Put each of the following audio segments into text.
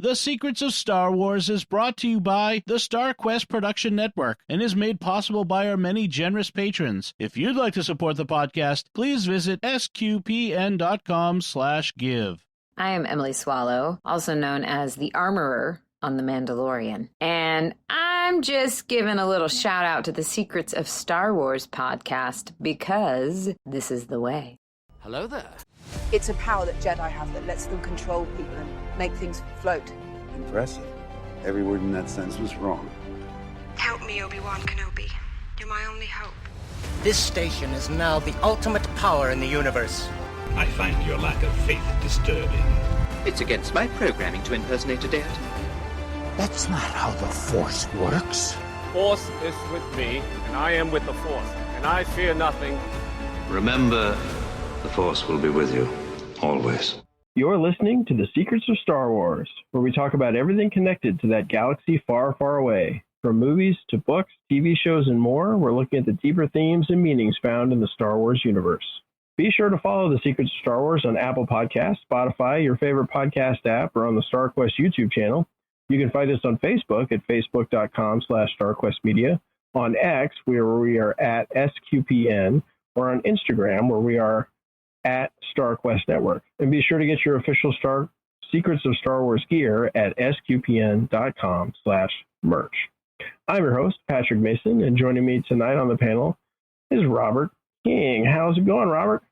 The Secrets of Star Wars is brought to you by the StarQuest Production Network and is made possible by our many generous patrons. If you'd like to support the podcast, please visit sqpn.com/give. I am Emily Swallow, also known as the Armorer on The Mandalorian. And I'm just giving a little shout out to the Secrets of Star Wars podcast because this is the way. Hello there. It's a power that Jedi have that lets them control people and make things float. Impressive. Every word in that sentence was wrong. Help me, Obi-Wan Kenobi. You're my only hope. This station is now the ultimate power in the universe. I find your lack of faith disturbing. It's against my programming to impersonate a deity. That's not how the Force works. Force is with me, and I am with the Force, and I fear nothing. Remember, the Force will be with you, always. You're listening to The Secrets of Star Wars, where we talk about everything connected to that galaxy far, far away. From movies to books, TV shows, and more, we're looking at the deeper themes and meanings found in the Star Wars universe. Be sure to follow The Secrets of Star Wars on Apple Podcasts, Spotify, your favorite podcast app, or on the StarQuest YouTube channel. You can find us on Facebook at facebook.com/StarQuestMedia, on X, where we are at SQPN, or on Instagram, where we are at StarQuest Network. And be sure to get your official Secrets of Star Wars gear at sqpn.com/merch. I'm your host, Patrick Mason, and joining me tonight on the panel is Robert King. How's it going, Robert?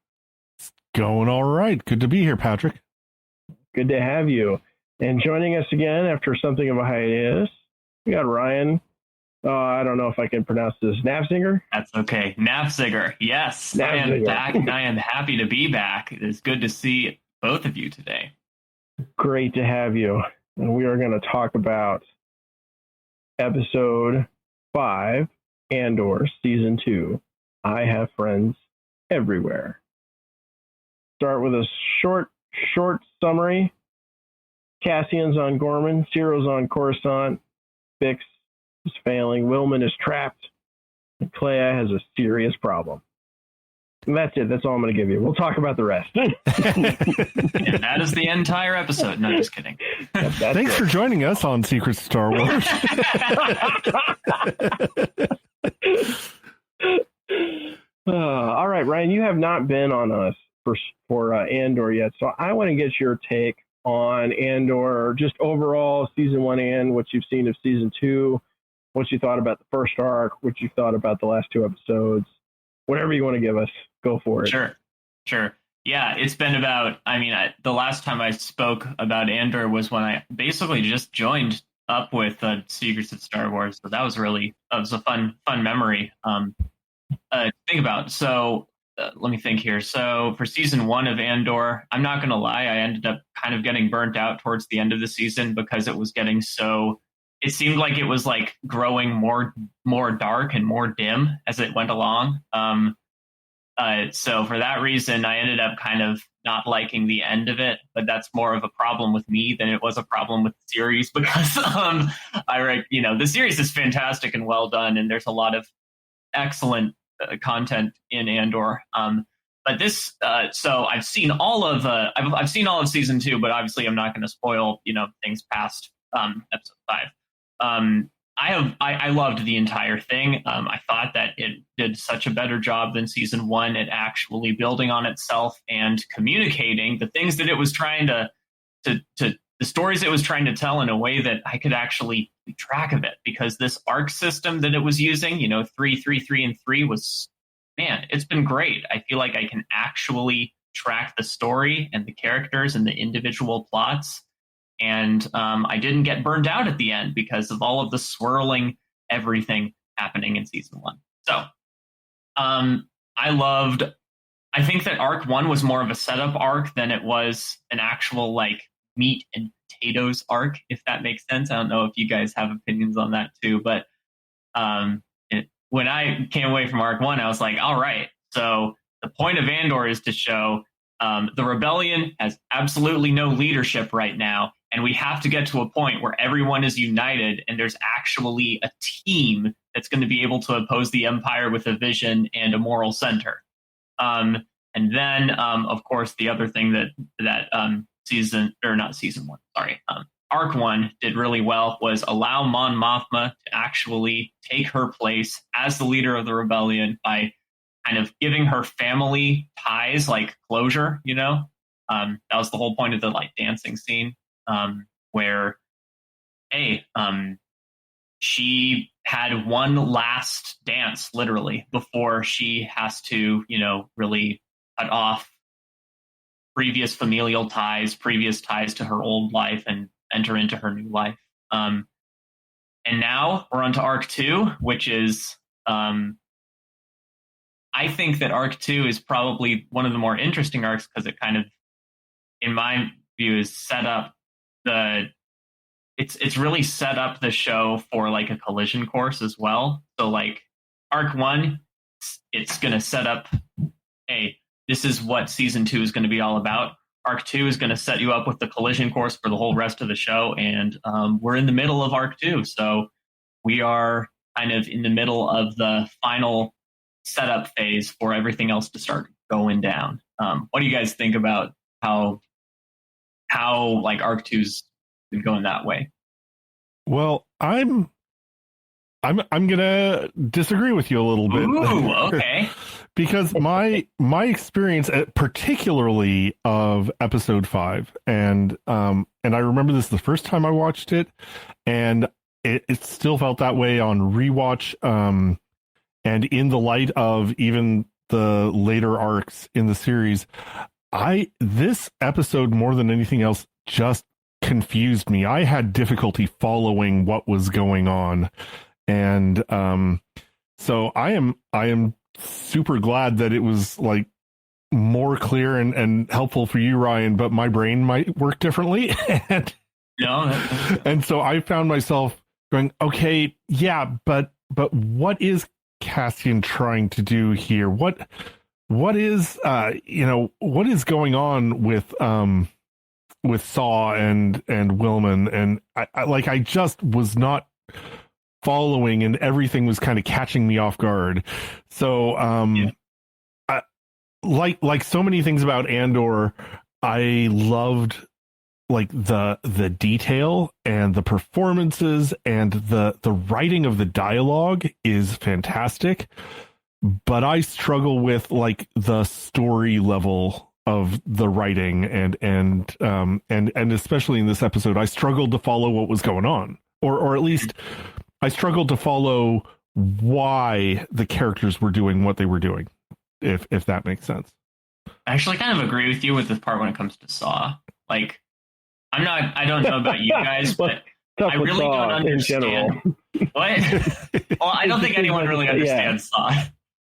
Going all right. Good to be here, Patrick. Good to have you. And joining us again after something of a hiatus, we got Ryan. I don't know if I can pronounce this. Nafziger? That's okay. Nafziger. Yes. Nafziger. I am back. I am happy to be back. It's good to see both of you today. Great to have you. And we are going to talk about episode 5, Andor, season 2. I have friends everywhere. Start with a short summary. Cassian's on Gorman, Ciro's on Coruscant, Bix is failing, Willman is trapped, and Clea has a serious problem. And that's it. That's all I'm going to give you. We'll talk about the rest. Yeah, that is the entire episode. No, just kidding. Thanks for joining us on Secrets of Star Wars. All right, Ryan, you have not been on us for Andor yet, so I want to get your take on Andor, just overall season 1 and what you've seen of season 2, what you thought about the first arc, what you thought about the last 2 episodes, whatever you want to give us, go for it. Sure. Yeah, it's been about, the last time I spoke about Andor was when I basically just joined up with Secrets of Star Wars. So that was a fun memory to think about. So let me think here. So for season 1 of Andor, I'm not going to lie, I ended up kind of getting burnt out towards the end of the season because it was getting it seemed like it was like growing more dark and more dim as it went along. So for that reason, I ended up kind of not liking the end of it, but that's more of a problem with me than it was a problem with the series because the series is fantastic and well done, and there's a lot of excellent content in Andor. But this, so I've seen all of I've seen all of season 2, but obviously I'm not going to spoil things past episode 5. I loved the entire thing. I thought that it did such a better job than season 1 at actually building on itself and communicating the things that it was trying to the stories it was trying to tell in a way that I could actually keep track of it, because this arc system that it was using, 3, 3, 3, and 3 was, man, it's been great. I feel like I can actually track the story and the characters and the individual plots. And I didn't get burned out at the end because of all of the swirling everything happening in season 1. So I think that arc 1 was more of a setup arc than it was an actual meat and potatoes arc, if that makes sense. I don't know if you guys have opinions on that too, but when I came away from arc 1, I was like, all right, so the point of Andor is to show the rebellion has absolutely no leadership right now, and we have to get to a point where everyone is united and there's actually a team that's going to be able to oppose the Empire with a vision and a moral center. And then, of course, the other thing that Arc 1 did really well was allow Mon Mothma to actually take her place as the leader of the rebellion by kind of giving her family ties like closure, you know? That was the whole point of the like dancing scene, where, she had one last dance, literally, before she has to, you know, really cut off previous familial ties, previous ties to her old life, and enter into her new life. And now we're on to Arc 2, which is, I think that Arc 2 is probably one of the more interesting arcs because it kind of, in my view, is set up it's really set up the show for like a collision course as well. So like Arc 1, it's going to set up, hey, this is what season 2 is going to be all about. Arc 2 is going to set you up with the collision course for the whole rest of the show. And we're in the middle of Arc 2. So we are kind of in the middle of the final setup phase for everything else to start going down. What do you guys think about how like Arc 2's been going that way? Well, I'm gonna disagree with you a little bit. Ooh, okay. Because my experience, particularly of episode 5, and I remember this the first time I watched it, and it still felt that way on rewatch, and in the light of even the later arcs in the series, this episode more than anything else just confused me. I had difficulty following what was going on, and so I am super glad that it was like more clear and helpful for you, Ryan, but my brain might work differently. And so I found myself going, okay, yeah, but what is Cassian trying to do here? What is what is going on with Saw and Wilman? And I just was not following, and everything was kind of catching me off guard. So like so many things about Andor, I loved like the detail and the performances, and the writing of the dialogue is fantastic, but I struggle with like the story level of the writing, and especially in this episode, I struggled to follow what was going on, or at least I struggled to follow why the characters were doing what they were doing, if that makes sense. I actually kind of agree with you with this part when it comes to Saw. Like, I don't know about you guys, but I really don't understand. What? Well, I don't think anyone really understands Saw.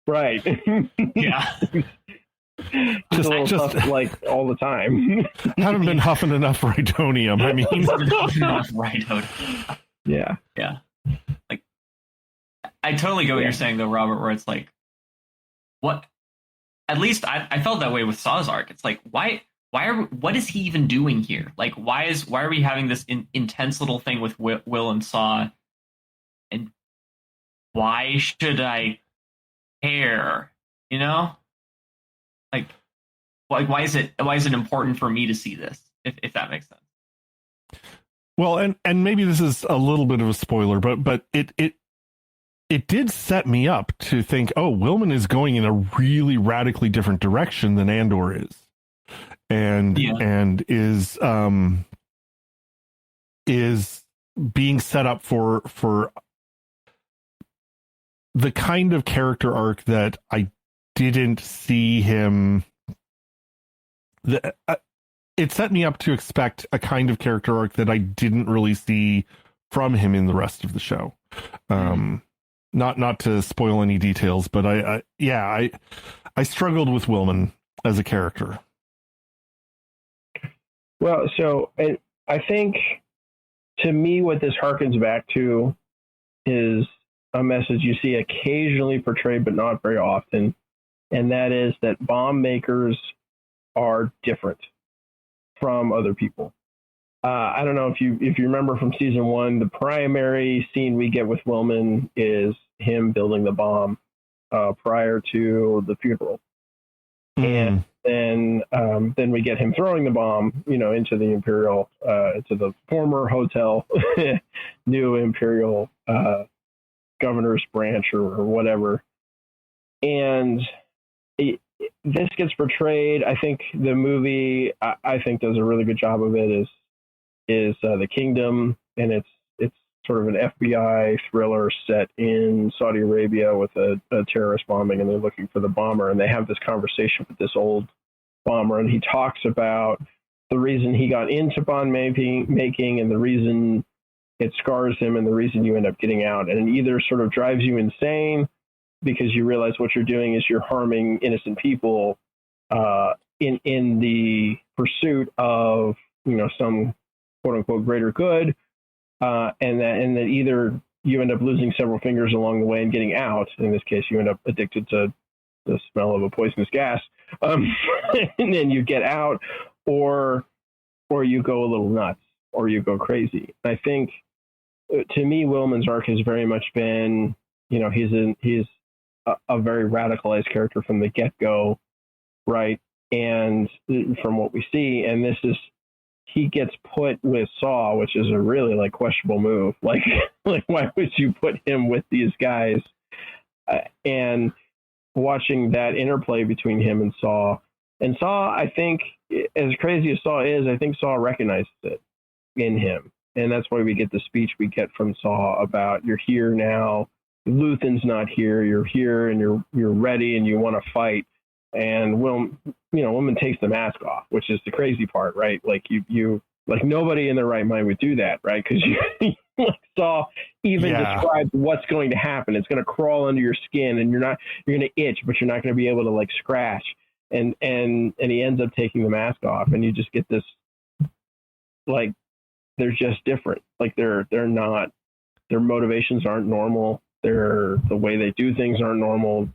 Right. Yeah. just like all the time. Haven't been huffing enough Rhydonium. I mean, enough Rhydonium. Yeah. Yeah. Like, I totally get what you're saying though, Robert, where it's like, what? At least I felt that way with Saw's arc. It's like, what is he even doing here? Like, why are we having this intense little thing with Will and Saw? And why should I care? You know? Like why is it important for me to see this? If that makes sense. Well, and maybe this is a little bit of a spoiler, but it did set me up to think, oh, Wilman is going in a really radically different direction than Andor is, and is being set up for the kind of character arc that I didn't see him. It set me up to expect a kind of character arc that I didn't really see from him in the rest of the show. Not to spoil any details, but I struggled with Wilman as a character. Well, so I think to me what this harkens back to is a message you see occasionally portrayed, but not very often. And that is that bomb makers are different from other people. I don't know if you remember from season 1, the primary scene we get with Wilman is him building the bomb prior to the funeral. And then we get him throwing the bomb, into the Imperial, into the former hotel, new Imperial governor's branch or whatever. And this gets portrayed. I think the movie, I think, does a really good job of it. Is the Kingdom, and it's sort of an FBI thriller set in Saudi Arabia with a terrorist bombing, and they're looking for the bomber, and they have this conversation with this old bomber, and he talks about the reason he got into bomb making and the reason it scars him and the reason you end up getting out. And it either sort of drives you insane because you realize what you're doing is you're harming innocent people in the pursuit of, some quote unquote greater good. And that either you end up losing several fingers along the way and getting out. In this case, you end up addicted to the smell of a poisonous gas, and then you get out, or you go a little nuts, or you go crazy. I think, to me, Willman's arc has very much been, he's a very radicalized character from the get-go, right? And from what we see, and this is, he gets put with Saw, which is a really questionable move. Like why would you put him with these guys? And watching that interplay between him and Saw, I think, as crazy as Saw is, I think Saw recognizes it in him. And that's why we get the speech we get from Saw about, you're here now, Luthen's not here, you're here and you're ready and you want to fight. And Willman takes the mask off, which is the crazy part, right? You nobody in their right mind would do that, right? Because you Saw even describes what's going to happen. It's going to crawl under your skin, and you're going to itch, but you're not going to be able to scratch. And he ends up taking the mask off, and you just get this, they're just different. They're not, their motivations aren't normal. The way they do things aren't normal.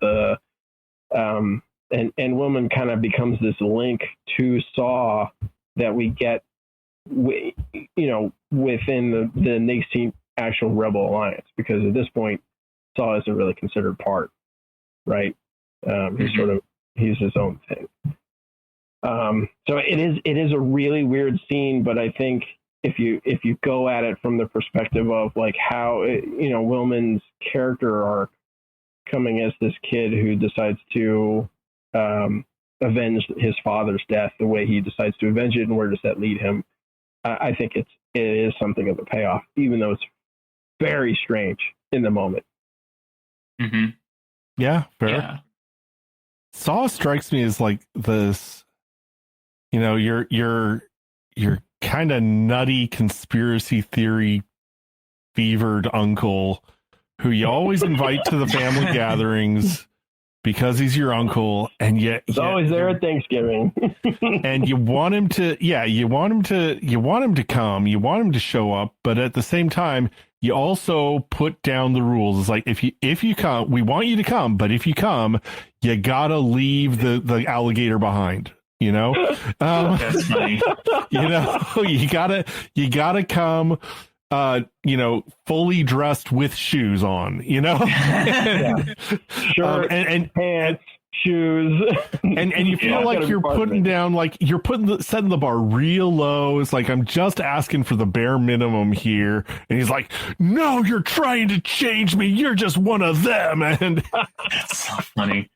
And Willman kind of becomes this link to Saw that we get, within the nascent actual Rebel Alliance, because at this point, Saw isn't really considered part, right? He's his own thing. So it is a really weird scene, but I think if you go at it from the perspective of how Willman's character arc, coming as this kid who decides to avenge his father's death, the way he decides to avenge it, and where does that lead him? I think it is something of a payoff, even though it's very strange in the moment. Mm-hmm. Yeah, fair. Yeah. Saw strikes me as this, you're kind of nutty conspiracy theory fevered uncle who you always invite to the family gatherings because he's your uncle, and yet he's always there at Thanksgiving. And you want him to come, you want him to show up, but at the same time, you also put down the rules. It's like, if you come, we want you to come, but if you come, you gotta leave the alligator behind. That's funny. You gotta come, fully dressed with shoes on, Shirt, and pants, shoes, and you feel like you're putting down, setting the bar real low. It's like, I'm just asking for the bare minimum here, and he's like, no, you're trying to change me, you're just one of them. And that's so funny.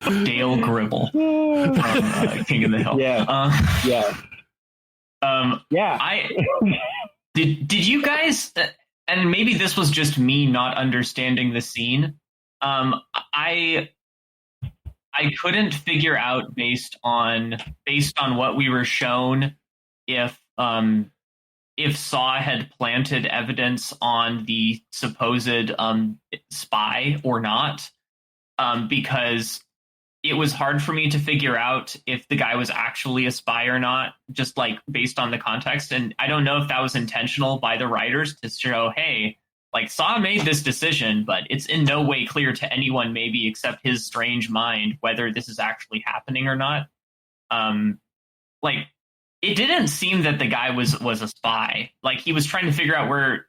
Dale Gribble from King of the Hill. Did you guys, and maybe this was just me not understanding the scene, I couldn't figure out based on what we were shown if Saw had planted evidence on the supposed spy or not, because it was hard for me to figure out if the guy was actually a spy or not, just based on the context. And I don't know if that was intentional by the writers to show, hey, Saw made this decision, but it's in no way clear to anyone, maybe except his strange mind, whether this is actually happening or not. It didn't seem that the guy was a spy. He was trying to figure out where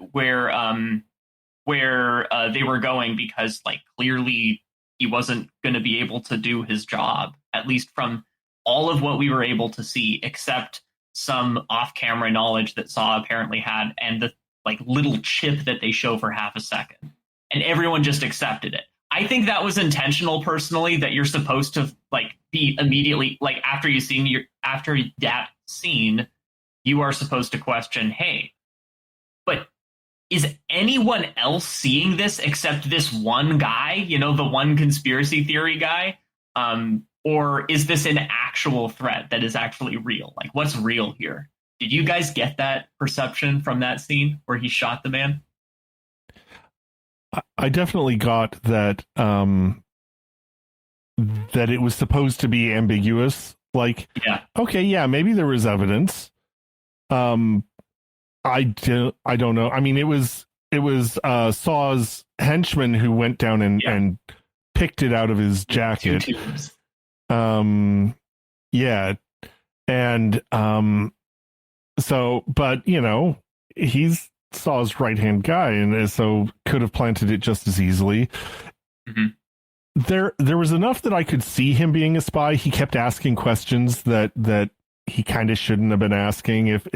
they were going, because clearly he wasn't going to be able to do his job, at least from all of what we were able to see, except some off-camera knowledge that Saw apparently had, and the like little chip that they show for half a second, and everyone just accepted it. I think that was intentional, personally, that you're supposed to like be immediately like after that scene, you are supposed to question, hey, but is anyone else seeing this except this one guy, you know, the one conspiracy theory guy? Or is this an actual threat that is actually real? Like, what's real here? Did you guys get that perception from that scene where he shot the man? I definitely got that that it was supposed to be ambiguous. Like, yeah, okay, yeah, maybe there was evidence. I don't know. I mean, it was Saw's henchman who went down and picked it out of his jacket. Yeah. And so, but you know, he's Saw's right-hand guy, and so could have planted it just as easily. Mm-hmm. There was enough that I could see him being a spy. He kept asking questions that he kind of shouldn't have been asking if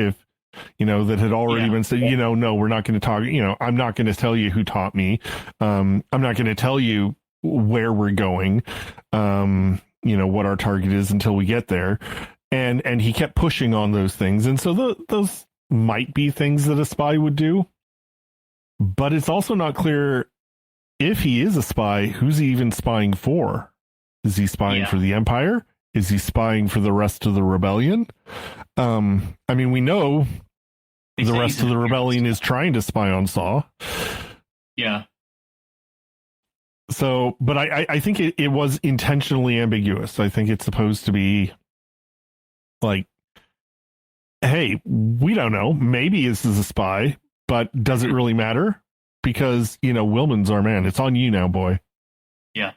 you know, that had already been said, you know, no, we're not going to talk, you know, I'm not going to tell you who taught me. I'm not going to tell you where we're going, you know, what our target is until we get there. And he kept pushing on those things. And so those might be things that a spy would do. But it's also not clear, if he is a spy, who's he even spying for? Is he spying for the Empire? Is he spying for the rest of the rebellion? I mean, we know the rest of the rebellion is trying to spy on Saw. Yeah. So, but I think it was intentionally ambiguous. I think it's supposed to be like, hey, we don't know. Maybe this is a spy, but does it really matter? Because, you know, Wilman's our man. It's on you now, boy. Yeah.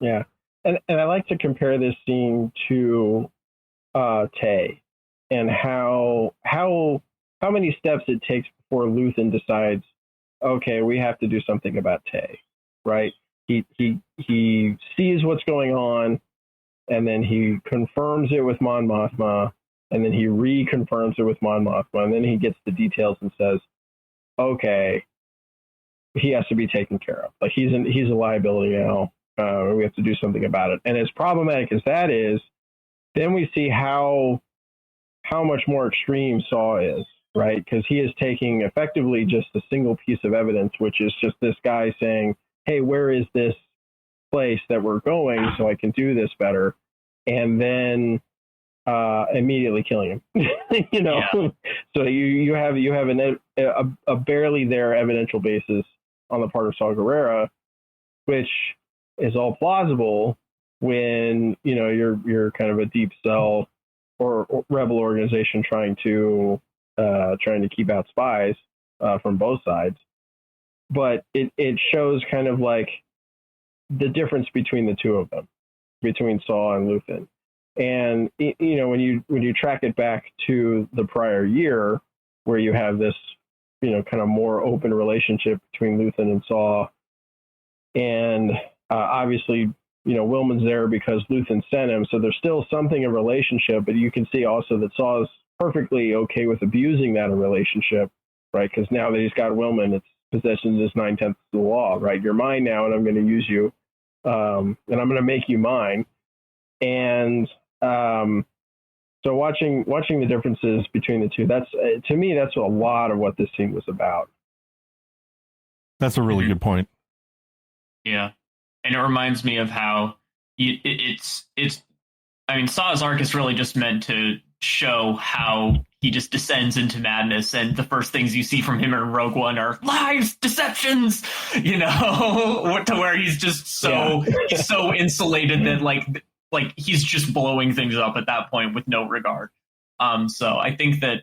Yeah. And I like to compare this scene to Tay, and how many steps it takes before Luthen decides, okay, we have to do something about Tay, right? He sees what's going on, and then he confirms it with Mon Mothma, and then he reconfirms it with Mon Mothma, and then he gets the details and says, okay, he has to be taken care of. Like, he's a liability now. We have to do something about it. And as problematic as that is, then we see how much more extreme Saw is, right? Because he is taking effectively just a single piece of evidence, which is just this guy saying, hey, where is this place that we're going so I can do this better? And then immediately killing him. You know, so you have a barely there evidential basis on the part of Saw Gerrera, which is all plausible when, you know, you're kind of a deep cell or rebel organization trying to keep out spies from both sides. But it shows kind of like the difference between the two of them, between Saw and Luthen. And, you know, when you track it back to the prior year, where you have this, you know, kind of more open relationship between Luthen and Saw, and obviously, you know, Wilman's there because Luthen sent him, so there's still something of relationship, but you can see also that Saw's perfectly okay with abusing that relationship, right? Because now that he's got Wilman, it's possession is 9/10 of the law, right? You're mine now, and I'm going to use you, and I'm going to make you mine. And so watching the differences between the two, that's to me, that's a lot of what this scene was about. That's a really good point. Yeah. And it reminds me of how it's I mean, Saw's arc is really just meant to show how he just descends into madness, and the first things you see from him in Rogue One are lies, deceptions, you know, to where he's just he's so insulated that like he's just blowing things up at that point with no regard. So I think that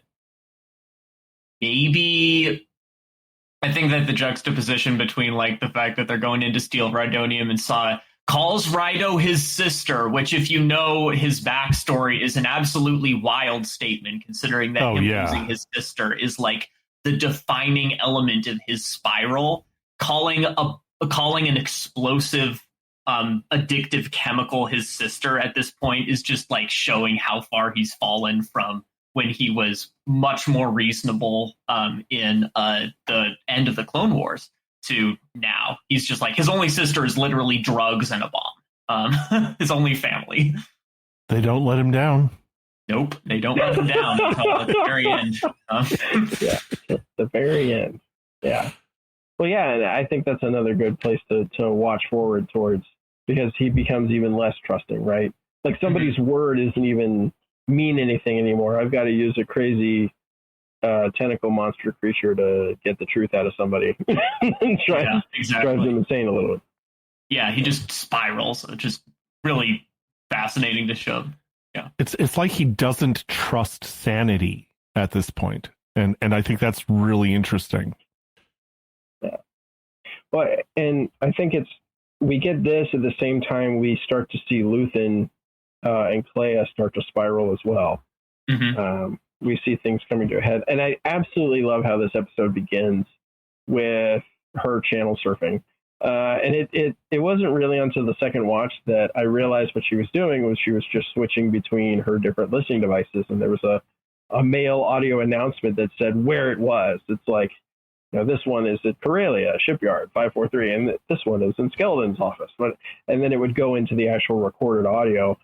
the juxtaposition between like the fact that they're going in to steal Rhydonium and Saw calls Rhydo his sister, which, if you know his backstory, is an absolutely wild statement, considering that losing his sister is like the defining element of his spiral. Calling an explosive addictive chemical his sister at this point is just like showing how far he's fallen from when he was much more reasonable in the end of the Clone Wars to now. He's just like, his only sister is literally drugs and a bomb. His only family. They don't let him down. Nope, they don't let him down until the very end. Yeah, the very end. Yeah. Well, yeah, and I think that's another good place to watch forward towards, because he becomes even less trusting, right? Like somebody's word isn't even mean anything anymore. I've got to use a crazy tentacle monster creature to get the truth out of somebody. Drives them insane a little bit. Yeah, he just spirals, which is really fascinating to show. Yeah, it's like he doesn't trust sanity at this point, and I think that's really interesting. Yeah. Well, and I think we get this at the same time we start to see Luthen and Clea start to spiral as well. Mm-hmm. We see things coming to a head, and I absolutely love how this episode begins with her channel surfing. And it wasn't really until the second watch that I realized what she was doing was she was just switching between her different listening devices, and there was a mail audio announcement that said where it was. It's like, this one is at Corellia Shipyard 543, and this one is in Skeleton's office. And then it would go into the actual recorded audio.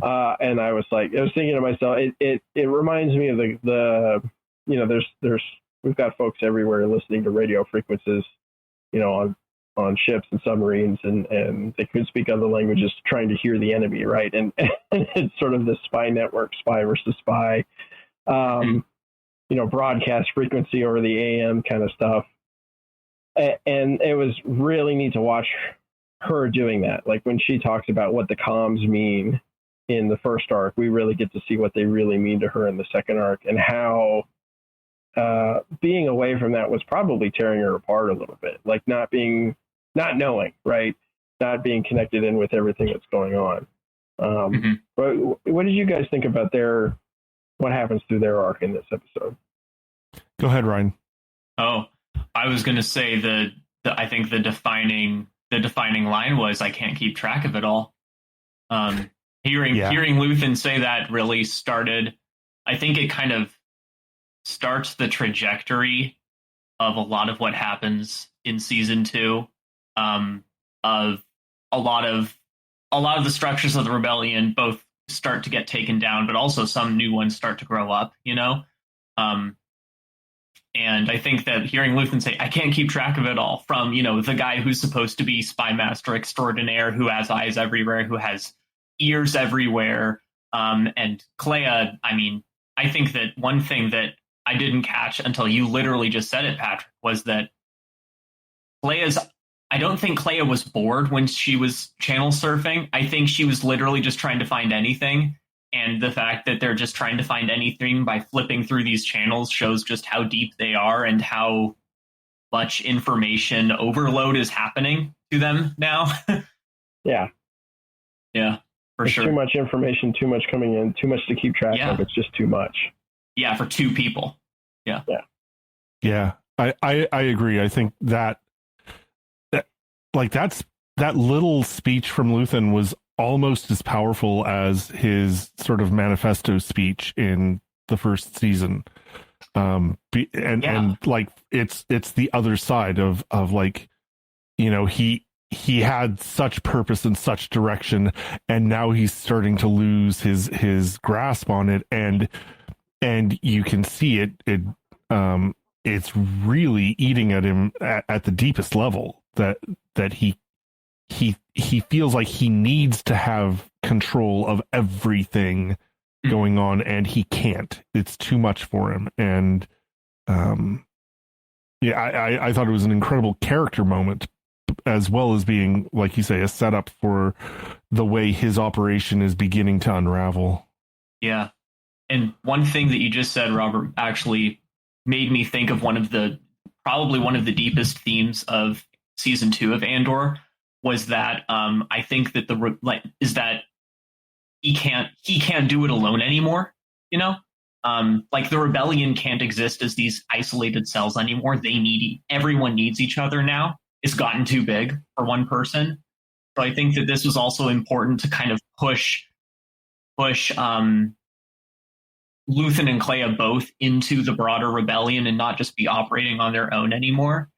And I was thinking to myself, it reminds me of the we've got folks everywhere listening to radio frequencies, on ships and submarines, and they could speak other languages trying to hear the enemy, right? And it's sort of this spy network, spy versus spy, broadcast frequency over the AM kind of stuff. And it was really neat to watch her doing that. Like when she talks about what the comms mean in the first arc, we really get to see what they really mean to her in the second arc, and how being away from that was probably tearing her apart a little bit, like not knowing, right? Not being connected in with everything that's going on. But what did you guys think about what happens through their arc in this episode? Go ahead, Ryan. Oh, I was going to say I think the defining line was, I can't keep track of it all. Hearing Luthen say that really started, I think it kind of starts the trajectory of a lot of what happens in season 2, of a lot of the structures of the rebellion both start to get taken down, but also some new ones start to grow up, and I think that hearing Luthen say, I can't keep track of it all, from, the guy who's supposed to be spy master extraordinaire, who has eyes everywhere, who has ears everywhere, and Clea, I think that one thing that I didn't catch until you literally just said it, Patrick, was that I don't think Clea was bored when she was channel surfing. I think she was literally just trying to find anything. And the fact that they're just trying to find anything by flipping through these channels shows just how deep they are and how much information overload is happening to them now. Yeah. Yeah, for sure. Too much information, too much coming in, too much to keep track of. It's just too much. Yeah, for two people. Yeah. Yeah, I agree. I think that little speech from Luthen was almost as powerful as his sort of manifesto speech in the first season. And like it's the other side of like, he had such purpose and such direction, and now he's starting to lose his grasp on it, and you can see it's really eating at him at the deepest level, that he feels like he needs to have control of everything going on, and he can't. It's too much for him. And I thought it was an incredible character moment, as well as being, like you say, a setup for the way his operation is beginning to unravel. Yeah. And one thing that you just said, Robert, actually made me think of probably one of the deepest themes of season 2 of Andor, was that I think that that he can't do it alone anymore. Like the rebellion can't exist as these isolated cells anymore. Everyone needs each other now. It's gotten too big for one person. So I think that this was also important to kind of push Luthen and Clea both into the broader rebellion and not just be operating on their own anymore,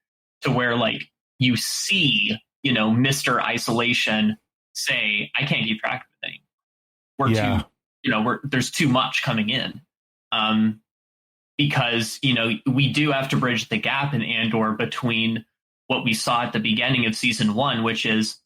to where like you see, Mr. Isolation say, I can't keep track of it anymore. There's too much coming in. Because, we do have to bridge the gap in Andor between what we saw at the beginning of season 1, which is,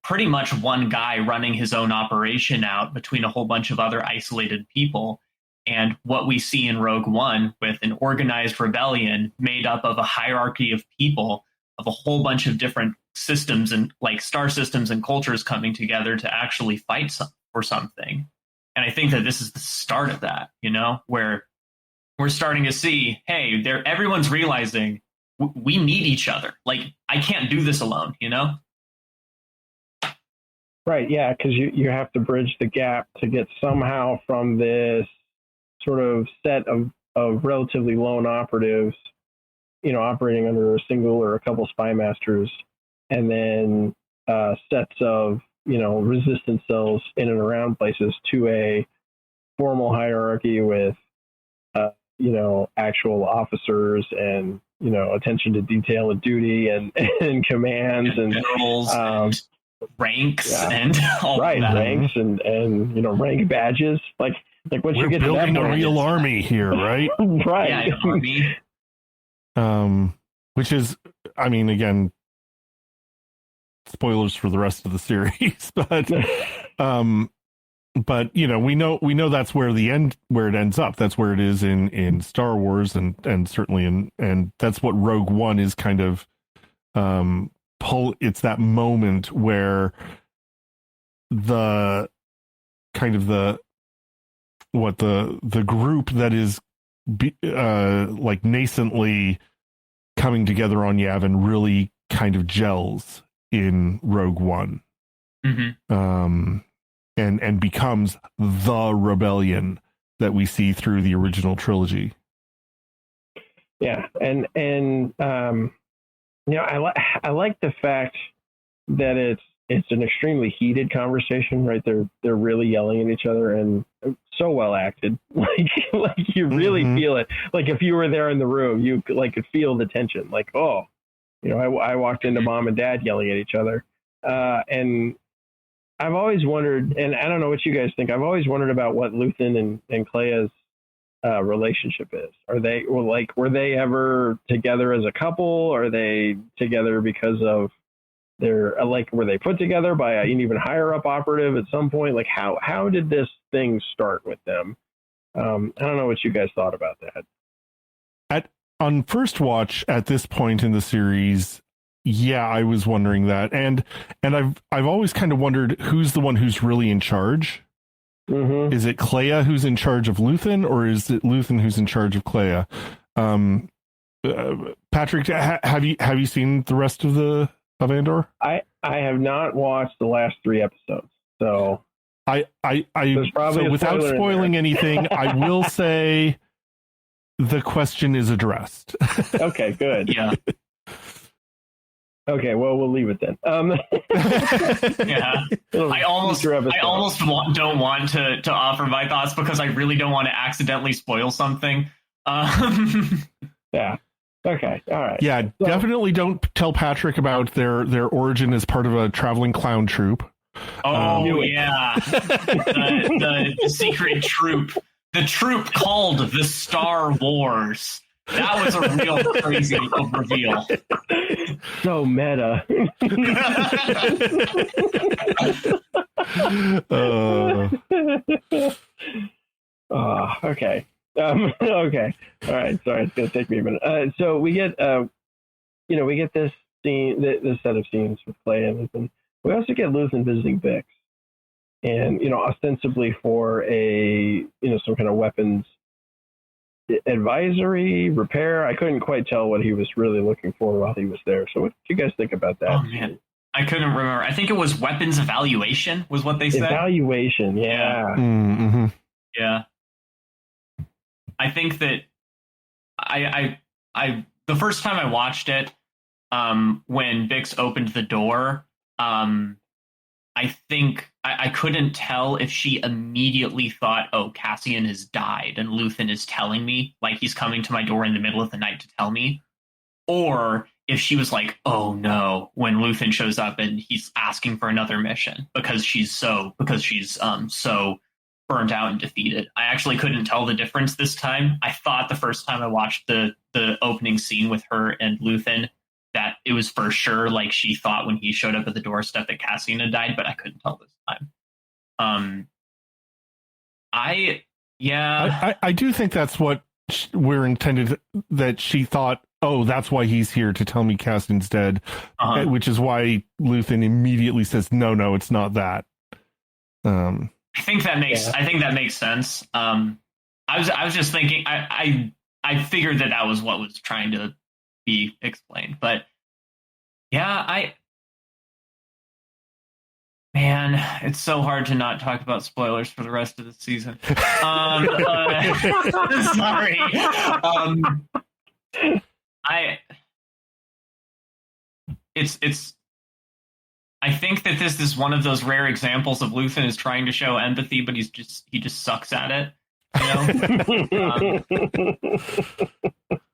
pretty much one guy running his own operation out between a whole bunch of other isolated people, and what we see in Rogue One with an organized rebellion made up of a hierarchy of people, of a whole bunch of different systems and like star systems and cultures coming together to actually fight for something. And I think that this is the start of that, where we're starting to see, hey, everyone's realizing we need each other. Like, I can't do this alone, Right, yeah, because you have to bridge the gap to get somehow from this sort of set of relatively lone operatives, operating under a single or a couple spy masters, and then sets of, resistance cells in and around places, to a formal hierarchy with, actual officers and, attention to detail and duty and commands and generals and ranks and all right, that. Ranks and rank badges. Like once We're you get to that building a point, real army here, right? Right. Yeah, an army. Which is, I mean, again, spoilers for the rest of the series, but we know that's where it ends up. That's where it is in Star Wars, and certainly and that's what Rogue One is kind of it's that moment where the group that is like nascently coming together on Yavin really kind of gels in Rogue One. Mm-hmm. And becomes the rebellion that we see through the original trilogy. Yeah, and I like the fact that it's an extremely heated conversation, right? They're really yelling at each other, and so well acted. Like you really feel it. Like if you were there in the room, you could feel the tension. Like, oh, I walked into mom and dad yelling at each other, and I've always wondered, and I don't know what you guys think, I've always wondered about what Luthen and Clea's relationship is. Were they ever together as a couple? Are they together because of were they put together by an even higher up operative at some point? Like how did this thing start with them? I don't know what you guys thought about that. On first watch at this point in the series, yeah, I was wondering that, and I've always kind of wondered who's the one who's really in charge. Mm-hmm. Is it Clea who's in charge of Luthen, or is it Luthen who's in charge of Clea? Patrick, have you seen the rest of Andor? I have not watched the last 3 episodes, so so without spoiling anything, I will say the question is addressed. Okay, good. Yeah. Okay, well, we'll leave it then. Yeah, I almost don't want to offer my thoughts because I really don't want to accidentally spoil something. Yeah. Okay. All right. Yeah, so, definitely don't tell Patrick about their origin as part of a traveling clown troupe. Oh yeah, the secret troupe, the troupe called the Star Wars. That was a real crazy reveal. So meta. Okay. Okay. All right. Sorry, it's gonna take me a minute. So we get, this scene, this set of scenes with Clea and Luthen. We also get Luthen visiting Bix, and ostensibly for a some kind of weapons advisory repair. I couldn't quite tell what he was really looking for while he was there. So what did you guys think about that? Oh man, I couldn't remember. I think it was weapons evaluation was what they said. Evaluation, yeah. Mm-hmm. Yeah. I think that I the first time I watched it, when Bix opened the door, I think I couldn't tell if she immediately thought, oh, Cassian has died and Luthen is telling me, like he's coming to my door in the middle of the night to tell me, or if she was like, oh no, when Luthen shows up and he's asking for another mission because she's so burnt out and defeated. I actually couldn't tell the difference this time. I thought the first time I watched the opening scene with her and Luthen that it was for sure like she thought when he showed up at the doorstep that Cassian had died, but I couldn't tell this time. I do think that's what we're intended, that she thought, oh, that's why he's here, to tell me Cassian's dead, which is why Luthen immediately says, no, it's not that. I think that makes sense. I was just thinking, I figured that was what was trying to be explained, but yeah, man, it's so hard to not talk about spoilers for the rest of the season. Sorry. I think that this is one of those rare examples of Luthen is trying to show empathy, but he just sucks at it,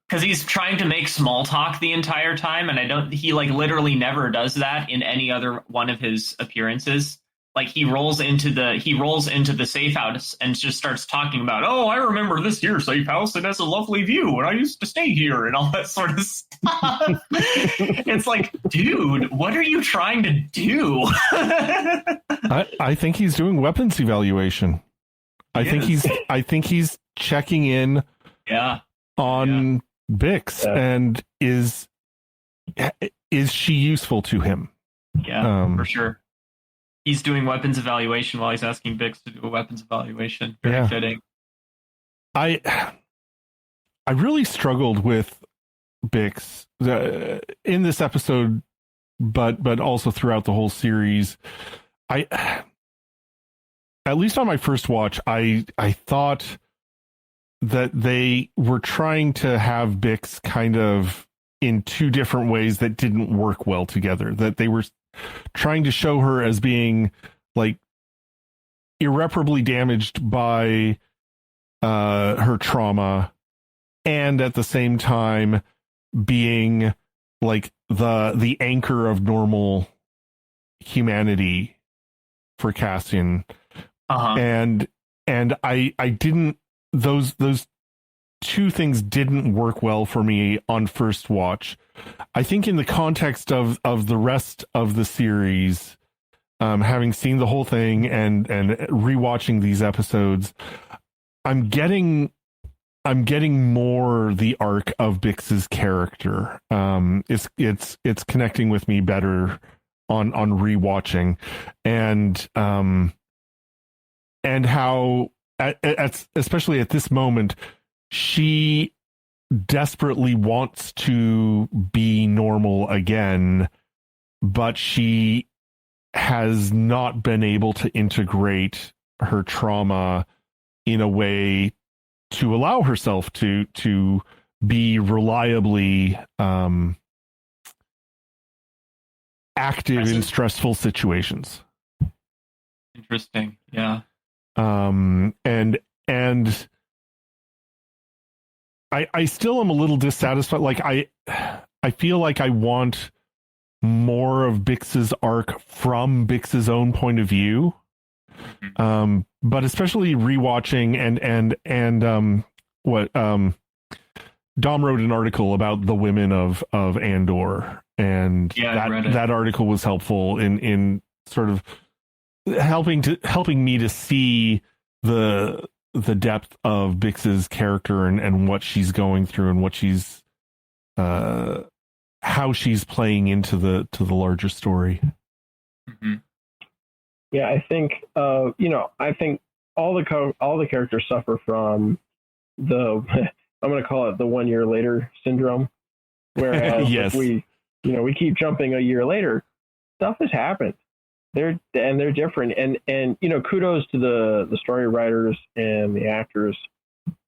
because he's trying to make small talk the entire time, and he like literally never does that in any other one of his appearances. Like he rolls into the safe house and just starts talking about, oh, I remember this here safe house. It has a lovely view, and I used to stay here, and all that sort of stuff. It's like, dude, what are you trying to do? I think he's doing weapons evaluation. I think he's checking in on Bix, and is she useful to him? Yeah, for sure. He's doing weapons evaluation while he's asking Bix to do a weapons evaluation. Very fitting. I really struggled with Bix in this episode, but also throughout the whole series. At least on my first watch, I thought that they were trying to have Bix kind of in two different ways that didn't work well together. That they were trying to show her as being like irreparably damaged by her trauma, and at the same time being like the anchor of normal humanity for Cassian. And I didn't, those two things didn't work well for me on first watch. I think in the context of the rest of the series, having seen the whole thing and rewatching these episodes, I'm getting more the arc of Bix's character. It's connecting with me better on rewatching, and how especially at this moment, she desperately wants to be normal again, but she has not been able to integrate her trauma in a way to allow herself to be reliably active in stressful situations. Interesting. Yeah. And I still am a little dissatisfied. Like I feel like I want more of Bix's arc from Bix's own point of view. But especially rewatching and Dom wrote an article about the women of Andor, and that article was helpful in sort of helping me to see the depth of Bix's character and what she's going through and what she's how she's playing into the larger story. Yeah, I think I think all the characters suffer from the I'm going to call it the 1 year later syndrome, whereas yes. we keep jumping a year later, stuff has happened. They're different, and kudos to the story writers and the actors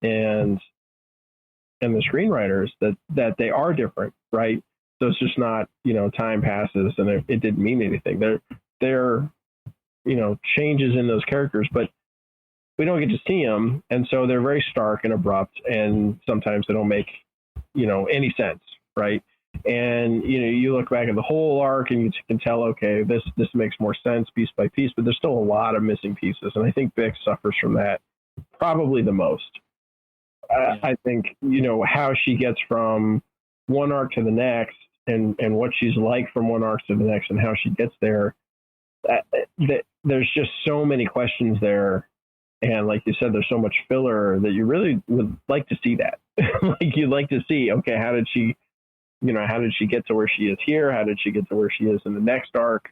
and the screenwriters that they are different, right? So it's just not, time passes and it didn't mean anything. They're changes in those characters, but we don't get to see them, and so they're very stark and abrupt, and sometimes they don't make any sense, right? And you look back at the whole arc and you can tell, okay, this makes more sense piece by piece, but there's still a lot of missing pieces, and I think Bix suffers from that probably the most. I think how she gets from one arc to the next, and what she's like from one arc to the next, and how she gets there. There's just so many questions there, and like you said, there's so much filler that you really would like to see that. Like you'd like to see, okay, how did she get to where she is here? How did she get to where she is in the next arc?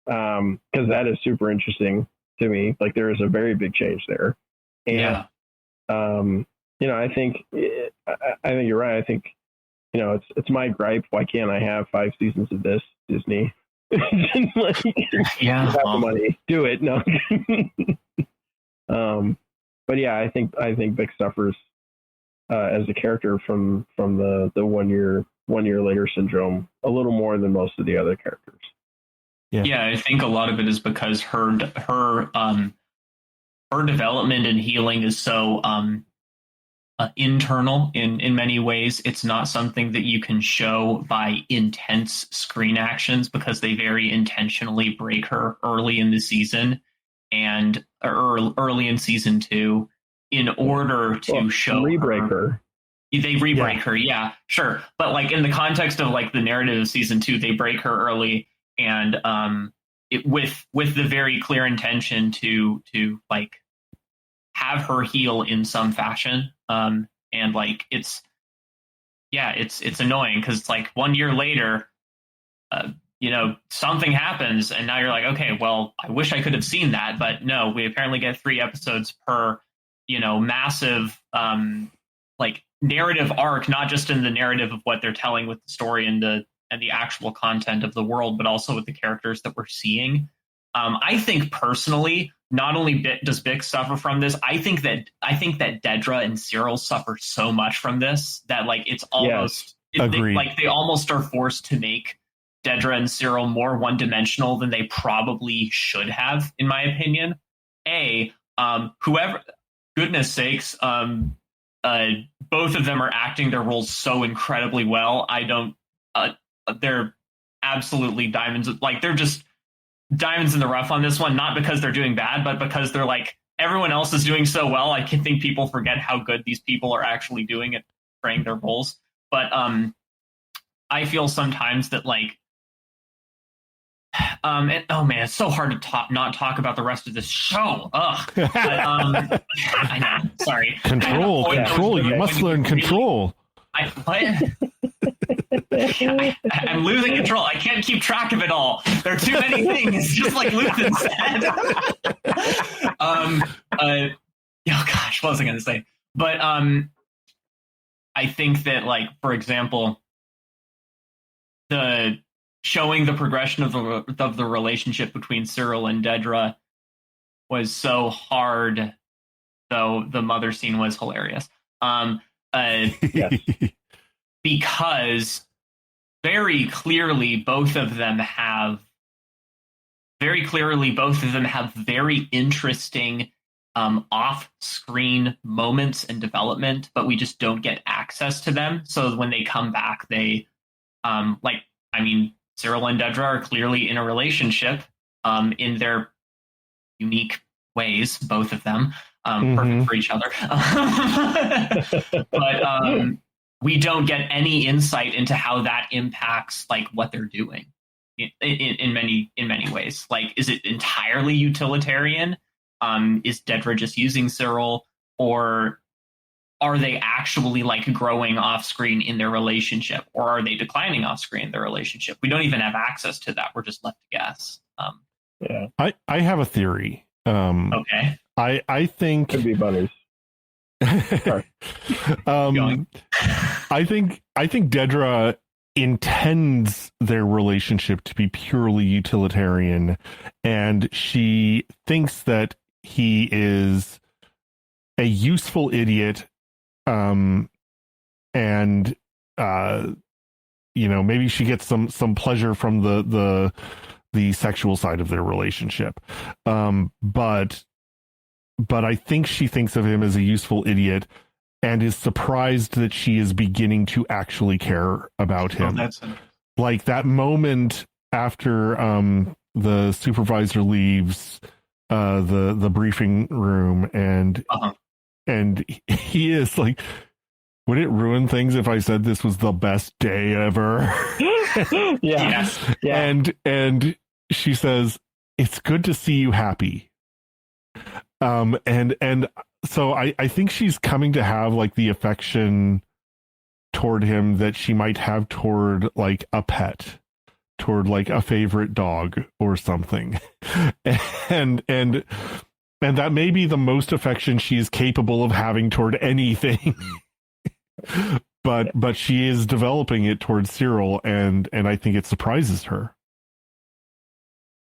Because that is super interesting to me. Like there is a very big change there, and I think you're right. I think it's my gripe. Why can't I have 5 seasons of this, Disney? Like, yeah, have the money, do it. No. But yeah, I think Bix suffers as a character from the 1 year later syndrome a little more than most of the other characters. Yeah, I think a lot of it is because her development and healing is so internal in many ways. It's not something that you can show by intense screen actions, because they very intentionally break her early in the season and early in season 2 in order to show re-break her. They re-break her, yeah, sure. But like in the context of like the narrative of season 2, they break her early, and with the very clear intention to like have her heal in some fashion. And like it's annoying because it's like 1 year later, something happens, and now you're like, okay, well, I wish I could have seen that, but no, we apparently get 3 episodes per, massive like narrative arc, not just in the narrative of what they're telling with the story and the actual content of the world, but also with the characters that we're seeing. I think personally, not only does Bix suffer from this, I think that Dedra and Cyril suffer so much from this that like it's almost they almost are forced to make Dedra and Cyril more one-dimensional than they probably should have, in my opinion. Whoever, goodness sakes, both of them are acting their roles so incredibly well. They're absolutely diamonds. Like they're just diamonds in the rough on this one, not because they're doing bad, but because they're like, everyone else is doing so well. I can think people forget how good these people are actually doing at portraying their roles. But I feel sometimes that like, it's so hard to not talk about the rest of this show. Ugh. But, I know. Sorry. Control. You must learn control. I'm losing control. I can't keep track of it all. There are too many things, just like Luthen said. What was I going to say? But I think that, like, for example, showing the progression of the relationship between Cyril and Dedra was so hard, though the mother scene was hilarious. Yes. Because very clearly both of them have very interesting off-screen moments and development, but we just don't get access to them. So when they come back, they Cyril and Dedra are clearly in a relationship in their unique ways, both of them, perfect for each other. But we don't get any insight into how that impacts like what they're doing in many ways. Like, is it entirely utilitarian? Is Dedra just using Cyril, or are they actually like growing off screen in their relationship, or are they declining off screen in their relationship? We don't even have access to that. We're just left to guess. I have a theory. Okay. I think could be bunnies. I think Dedra intends their relationship to be purely utilitarian, and she thinks that he is a useful idiot, and maybe she gets some pleasure from the sexual side of their relationship. But I think she thinks of him as a useful idiot and is surprised that she is beginning to actually care about him. Like that moment after the supervisor leaves the briefing room and he is like, would it ruin things if I said this was the best day ever? Yeah. And she says, it's good to see you happy. And so I think she's coming to have like the affection toward him that she might have toward like a pet, toward like a favorite dog or something. And that may be the most affection she is capable of having toward anything. But she is developing it towards Cyril, and I think it surprises her.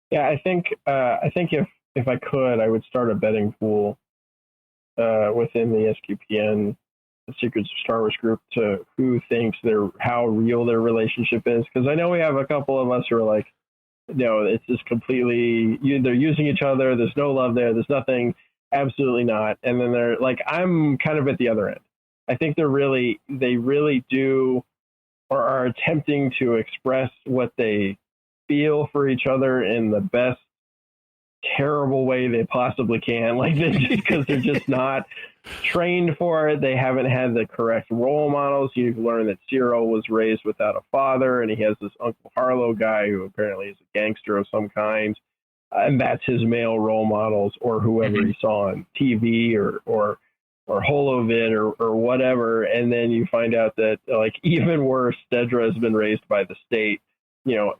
Yeah, I think if I could, I would start a betting pool within the SQPN, the Secrets of Star Wars group, to who thinks how real their relationship is. Because I know we have a couple of us who are like, it's just completely, they're using each other. There's no love there. There's nothing. Absolutely not. And then they're like, I'm kind of at the other end. I think they really do, or are attempting to express what they feel for each other in the best terrible way they possibly can. Like because they're just not trained for it. They haven't had the correct role models. You've learned that Cyril was raised without a father, and he has this Uncle Harlow guy who apparently is a gangster of some kind, and that's his male role models, or whoever he saw on TV or Holovid or whatever. And then you find out that, like, even worse, Dedra has been raised by the state,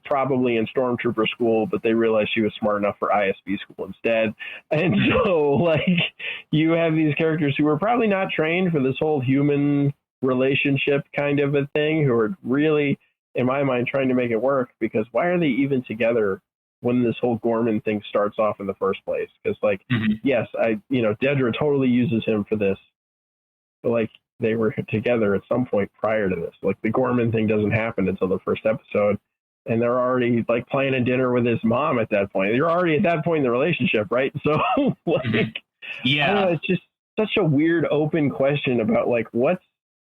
probably in Stormtrooper school, but they realized she was smart enough for ISB school instead. And so, like, you have these characters who are probably not trained for this whole human relationship kind of a thing, who are really, in my mind, trying to make it work, because why are they even together when this whole Gorman thing starts off in the first place? Because, like, yes, Dedra totally uses him for this, but, like, they were together at some point prior to this. Like, the Gorman thing doesn't happen until the first episode, and they're already, like, planning dinner with his mom at that point. You're already at that point in the relationship, right? So, like, yeah, I don't know, it's just such a weird open question about, like, what's,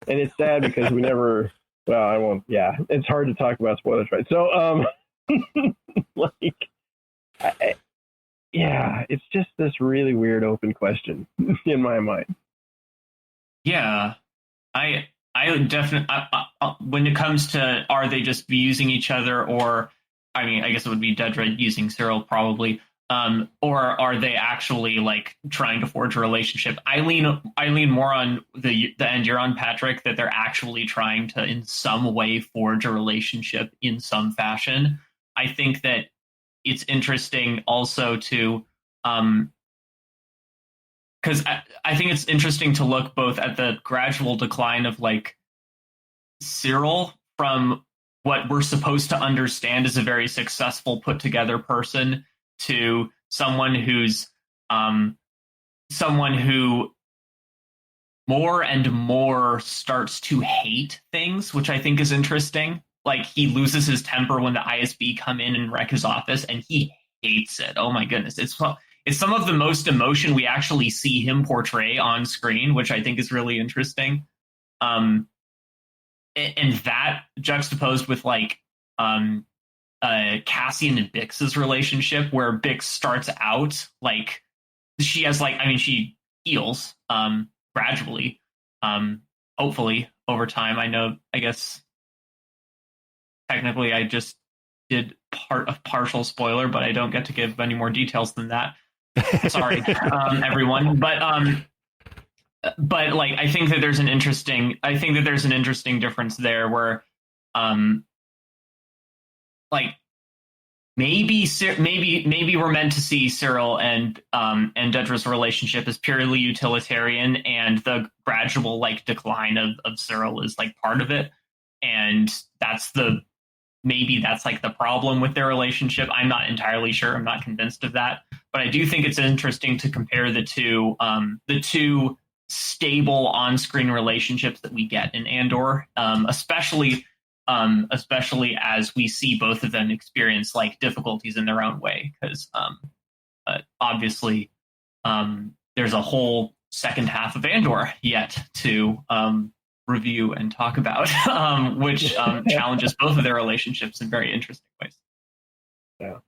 and it's sad because we never, well, I won't, yeah, it's hard to talk about spoilers, right? So, like, it's just this really weird open question in my mind. Yeah, I definitely, when it comes to, are they just using each other, or, I mean, I guess it would be Dedra using Cyril probably, or are they actually, like, trying to forge a relationship? I lean more on the end you're on, Patrick, that they're actually trying to in some way forge a relationship in some fashion. I think that it's interesting also to, because I think it's interesting to look both at the gradual decline of, like, Cyril from what we're supposed to understand as a very successful, put together person, to someone who more and more starts to hate things, which I think is interesting. Like, he loses his temper when the ISB come in and wreck his office, and he hates it. Oh my goodness. It's some of the most emotion we actually see him portray on screen, which I think is really interesting. And that juxtaposed with, like, Cassian and Bix's relationship, where Bix starts out, like, she has, like, I mean, she heals gradually, hopefully over time. I guess technically I just did part of partial spoiler, but I don't get to give any more details than that. Sorry, everyone. But like, I think that there's an interesting difference there where, like, maybe we're meant to see Cyril and Dedra's relationship as purely utilitarian, and the gradual, like, decline of Cyril is, like, part of it, and that's like the problem with their relationship. I'm not entirely sure. I'm not convinced of that, but I do think it's interesting to compare the two stable on-screen relationships that we get in Andor, especially especially as we see both of them experience like difficulties in their own way. Because obviously, there's a whole second half of Andor yet to review and talk about, which challenges both of their relationships in very interesting ways. Yeah.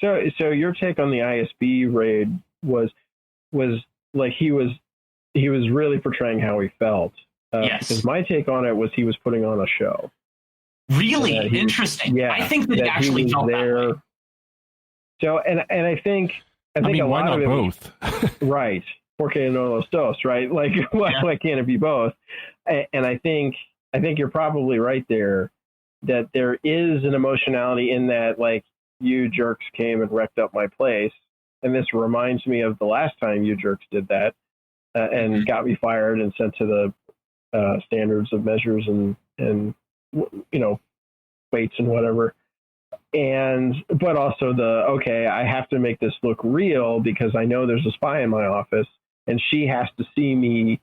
So your take on the ISB raid was like he was really portraying how he felt. Yes. Because my take on it was he was putting on a show. Really interesting. I think that he actually felt there. That way. So and I think a why lot not of it both? Right. Porque no los dos, right? Like why can't it be both? And I think you're probably right there that there is an emotionality in that, like, you jerks came and wrecked up my place. And this reminds me of the last time you jerks did that and got me fired and sent to the standards of measures and weights and whatever. But also I have to make this look real because I know there's a spy in my office and she has to see me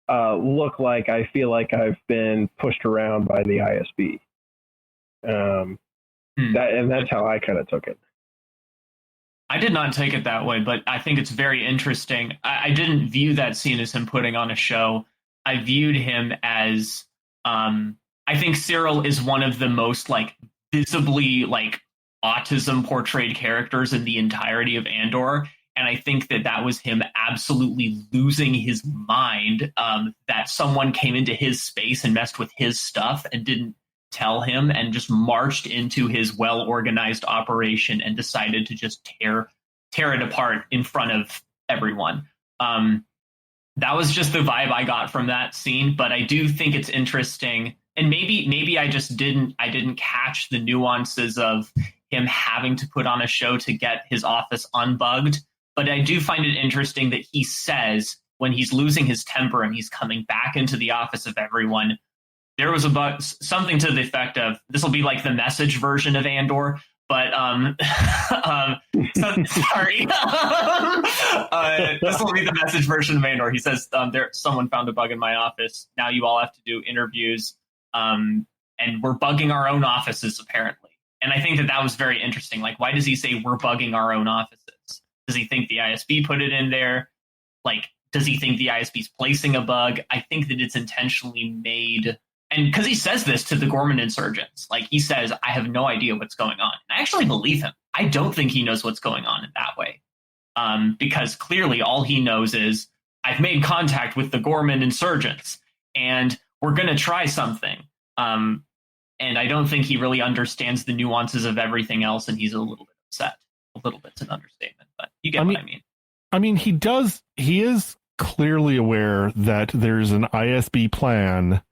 look like I feel like I've been pushed around by the ISB. That's how I kind of took it. I did not take it that way, but I think it's very interesting. I didn't view that scene as him putting on a show. I viewed him as, I think Cyril is one of the most like visibly like autism portrayed characters in the entirety of Andor. And I think that was him absolutely losing his mind, that someone came into his space and messed with his stuff and didn't tell him and just marched into his well-organized operation and decided to just tear it apart in front of everyone. That was just the vibe I got from that scene, but I do think it's interesting. And maybe I just didn't catch the nuances of him having to put on a show to get his office unbugged. But I do find it interesting that he says when he's losing his temper and he's coming back into the office of everyone, there was something to the effect of, this will be like the Message version of Andor, but sorry. This will be the Message version of Andor. He says, someone found a bug in my office. Now you all have to do interviews. And we're bugging our own offices, apparently. And I think that was very interesting. Like, why does he say we're bugging our own offices? Does he think the ISB put it in there? Like, does he think the ISB's placing a bug? I think that it's intentionally made. And because he says this to the Gorman insurgents, like he says, I have no idea what's going on. And I actually believe him. I don't think he knows what's going on in that way. Because clearly all he knows is I've made contact with the Gorman insurgents and we're going to try something. And I don't think he really understands the nuances of everything else. And he's a little bit upset. A little bit's an understatement, but you get what I mean. I mean, he is clearly aware that there's an ISB plan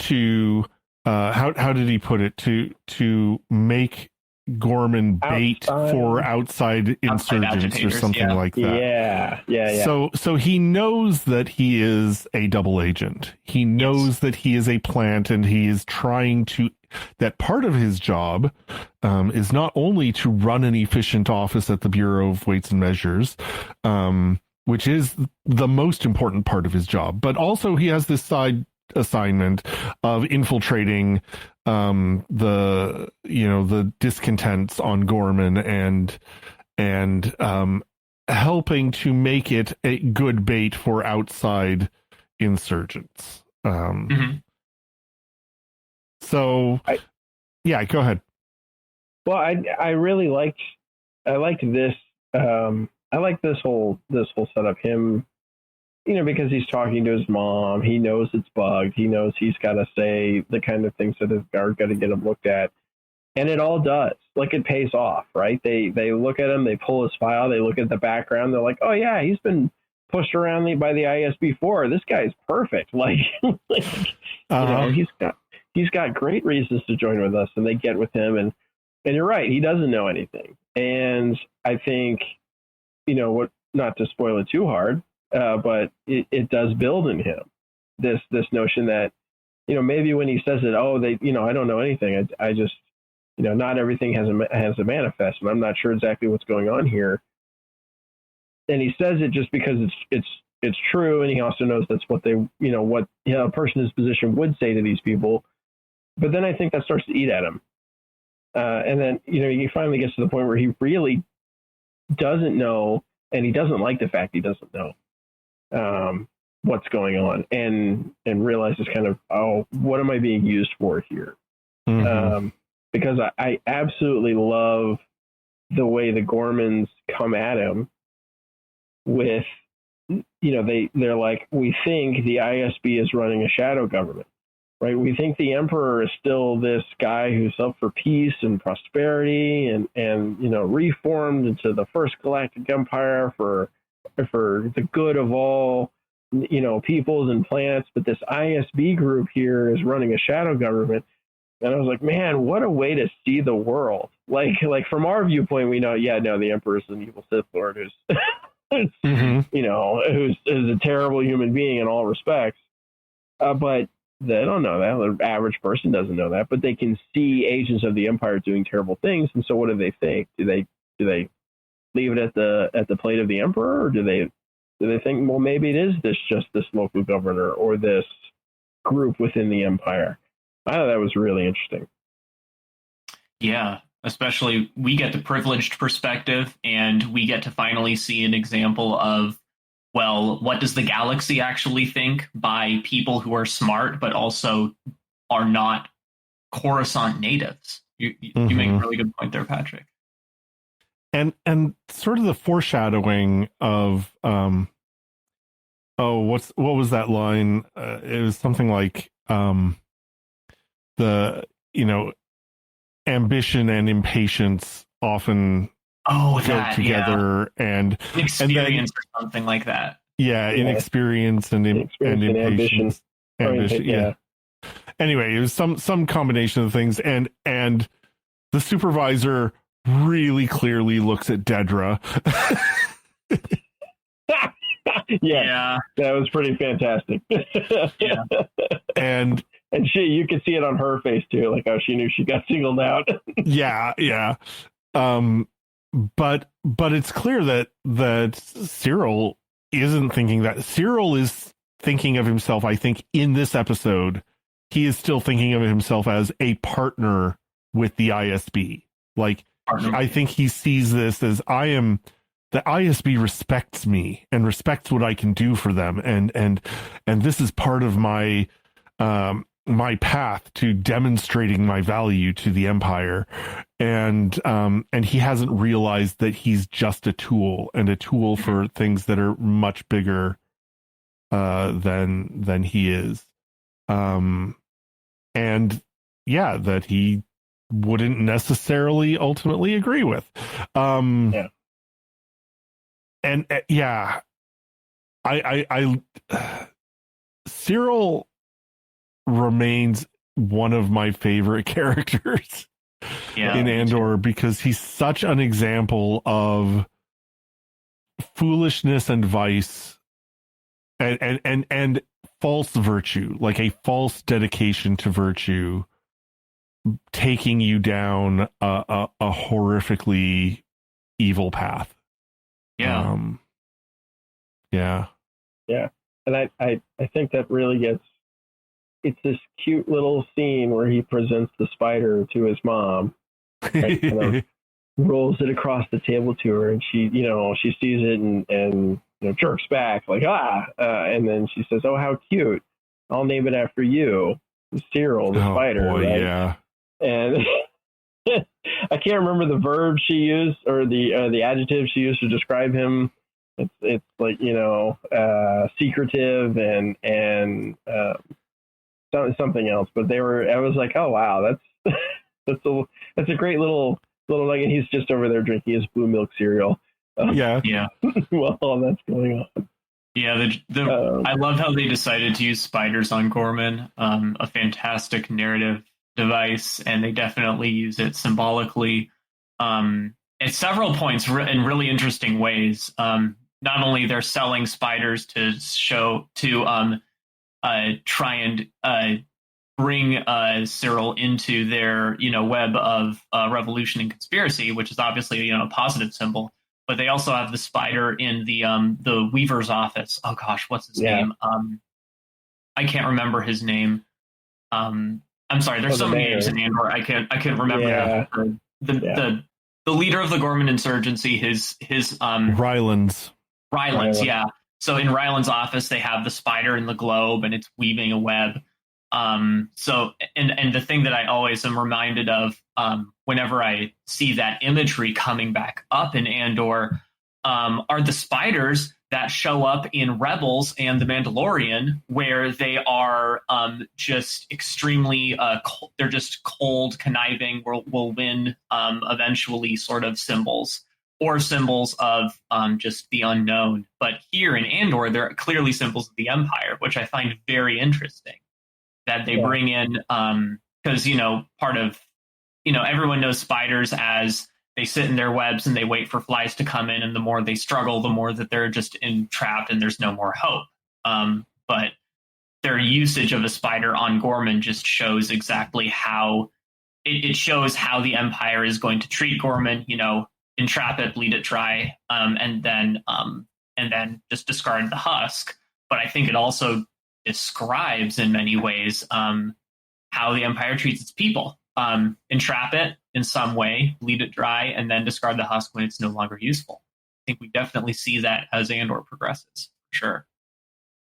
to how did he put it, to make Gorman bait for outside insurgents or something like that. Yeah. So he knows that he is a double agent. He knows that he is a plant, and he is trying to. That part of his job is not only to run an efficient office at the Bureau of Weights and Measures, which is the most important part of his job, but also he has this side assignment of infiltrating the discontents on Gorman and helping to make it a good bait for outside insurgents. So go ahead. Well, I really liked this. I like this whole setup. Him, because he's talking to his mom. He knows it's bugged. He knows he's got to say the kind of things that are going to get him looked at, and it all does. Like, it pays off, right? They look at him. They pull his file. They look at the background. They're like, oh yeah, he's been pushed around by the ISB before. This guy's perfect. Like, he's got great reasons to join with us, and they get with him. And you're right, he doesn't know anything. And I think, not to spoil it too hard, but it does build in him this notion that, maybe when he says it, I don't know anything. I just, not everything has a manifest, and I'm not sure exactly what's going on here. And he says it just because it's true, and he also knows that's what they, what a person in his position would say to these people. but then I think that starts to eat at him. And then, he finally gets to the point where he really doesn't know, and he doesn't like the fact he doesn't know what's going on, and realizes kind of, oh, what am I being used for here? Mm-hmm. Because I absolutely love the way the Gormans come at him with, they're like, we think the ISB is running a shadow government, right? We think the Emperor is still this guy who's up for peace and prosperity and reformed into the first galactic empire for the good of all, peoples and planets. But this ISB group here is running a shadow government. And I was like, man, what a way to see the world. Like from our viewpoint, we know, the Emperor's an evil Sith Lord who's, mm-hmm. Who's a terrible human being in all respects. But they don't know that. The average person doesn't know that. But they can see agents of the Empire doing terrible things. And so what do they think? Do they leave it at the plate of the Emperor, or do they think, well, maybe it is just this local governor or this group within the Empire? I thought that was really interesting. Yeah, especially we get the privileged perspective, and we get to finally see an example of, well, what does the galaxy actually think by people who are smart but also are not Coruscant natives? You make a really good point there, Patrick. And sort of the foreshadowing of what was that line? It was something like the ambition and impatience often go together, and experience or something like that. Yeah, inexperience and impatience. Ambition, yeah. Anyway, it was some combination of things, and the supervisor really clearly looks at Dedra. Yeah, that was pretty fantastic. Yeah, and you could see it on her face too, like how she knew she got singled out. yeah. But it's clear that Cyril isn't thinking that. Cyril is thinking of himself, I think, in this episode, he is still thinking of himself as a partner with the ISB. Like, I think he sees this as the ISB respects me and respects what I can do for them, and this is part of my my path to demonstrating my value to the Empire, and he hasn't realized that he's just a tool, and a tool for things that are much bigger than he is, and that he wouldn't necessarily ultimately agree with. And I Cyril remains one of my favorite characters in Andor, because he's such an example of foolishness and vice and false virtue, like a false dedication to virtue, taking you down a horrifically evil path. Yeah. And I think that really it's this cute little scene where he presents the spider to his mom, right? Kind of rolls it across the table to her, and she sees it and jerks back like, and then she says, "Oh, how cute. I'll name it after you, Cyril, the spider." Boy, right? Yeah. And I can't remember the verb she used or the adjective she used to describe him. It's like, secretive and something else. But I was like, oh wow, that's a great little nugget. He's just over there drinking his blue milk cereal. Yeah. While all that's going on. Yeah, I love how they decided to use spiders on Gorman. A fantastic narrative device, and they definitely use it symbolically at several points in really interesting ways. Not only they're selling spiders to try and bring Cyril into their web of revolution and conspiracy, which is obviously a positive symbol. But they also have the spider in the Weaver's office. Oh gosh, what's his name? I can't remember his name. I'm sorry. There's so many names in Andor. I can't remember the leader of the Gorman insurgency. His Rylands. Yeah. So in Ryland's office, they have the spider in the globe, and it's weaving a web. So the thing that I always am reminded of whenever I see that imagery coming back up in Andor are the spiders that show up in Rebels and The Mandalorian, where they are just extremely they're just cold, conniving, will win eventually sort of symbols. Or symbols of just the unknown. But here in Andor, they're clearly symbols of the Empire, which I find very interesting. That they bring in, because, part of, everyone knows spiders as they sit in their webs and they wait for flies to come in. And the more they struggle, the more that they're just entrapped and there's no more hope. But their usage of a spider on Gorman just shows exactly how it shows how the Empire is going to treat Gorman, entrap it, bleed it dry, and then just discard the husk. But I think it also describes in many ways how the Empire treats its people. Entrap it in some way, bleed it dry, and then discard the husk when it's no longer useful. I think we definitely see that as Andor progresses, for sure.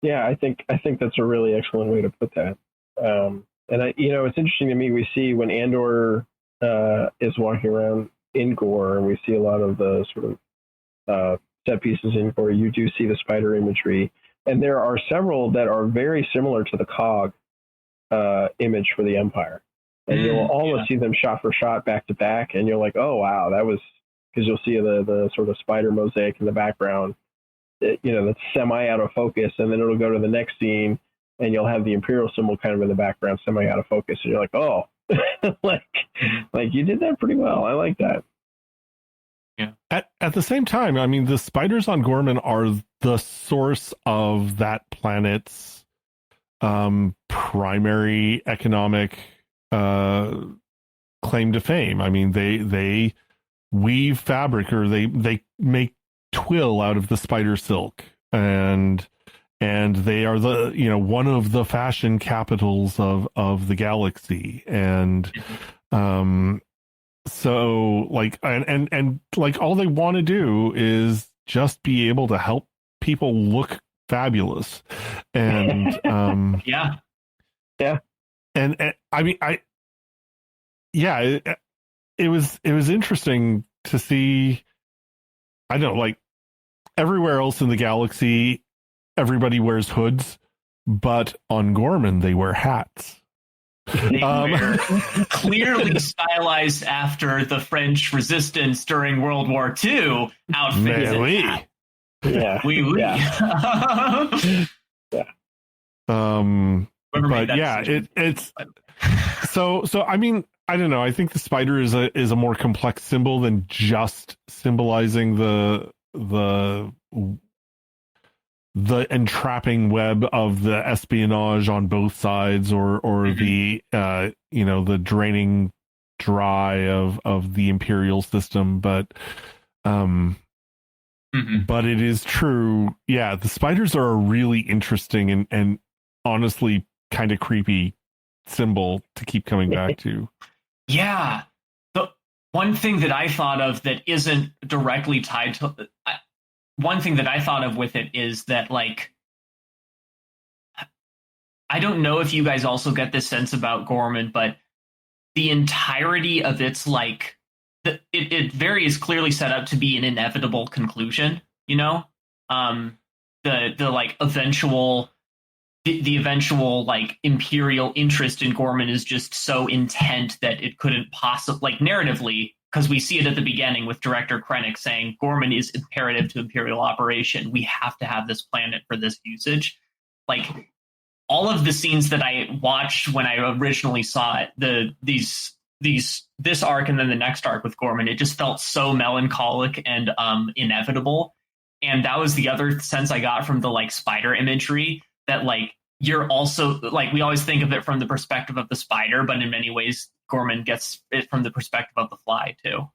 Yeah, I think that's a really excellent way to put that. And it's interesting to me. We see when Andor is walking around in Gore, and we see a lot of the sort of set pieces in Gore, you do see the spider imagery, and there are several that are very similar to the cog image for the Empire, and you'll almost see them shot for shot back to back, and you're like, oh wow, that was, because you'll see the sort of spider mosaic in the background, that's semi out of focus, and then it'll go to the next scene and you'll have the Imperial symbol kind of in the background, semi out of focus, and you're like, oh, like you did that pretty well. I like that. Yeah. At the same time, I mean, the spiders on Gorman are the source of that planet's primary economic claim to fame. I mean, they weave fabric, or they make twill out of the spider silk, and they are the one of the fashion capitals of the galaxy, and so like and like all they want to do is just be able to help people look fabulous, and and I mean it was interesting to see. I don't know, like everywhere else in the galaxy, everybody wears hoods, but on Gorman they wear hats. They wear clearly stylized after the French resistance during World War II outfits. Yeah. But yeah, it's so I mean, I don't know. I think the spider is a more complex symbol than just symbolizing the entrapping web of the espionage on both sides, or the the draining dry of the Imperial system, but it is true. Yeah, the spiders are a really interesting and honestly kind of creepy symbol to keep coming back to. Yeah. The one thing that I thought of that isn't directly tied to one thing that I thought of with it is that, like, I don't know if you guys also get this sense about Gorman, but the entirety of its, like, it very is clearly set up to be an inevitable conclusion, the like eventual like Imperial interest in Gorman is just so intent that it couldn't possibly, like, narratively, because we see it at the beginning with director Krennic saying Gorman is imperative to Imperial operation. We have to have this planet for this usage. Like, all of the scenes that I watched when I originally saw it, this arc and then the next arc with Gorman, it just felt so melancholic and inevitable. And that was the other sense I got from the, like, spider imagery, that, like, you're also, like, we always think of it from the perspective of the spider, but in many ways Gorman gets it from the perspective of the fly too,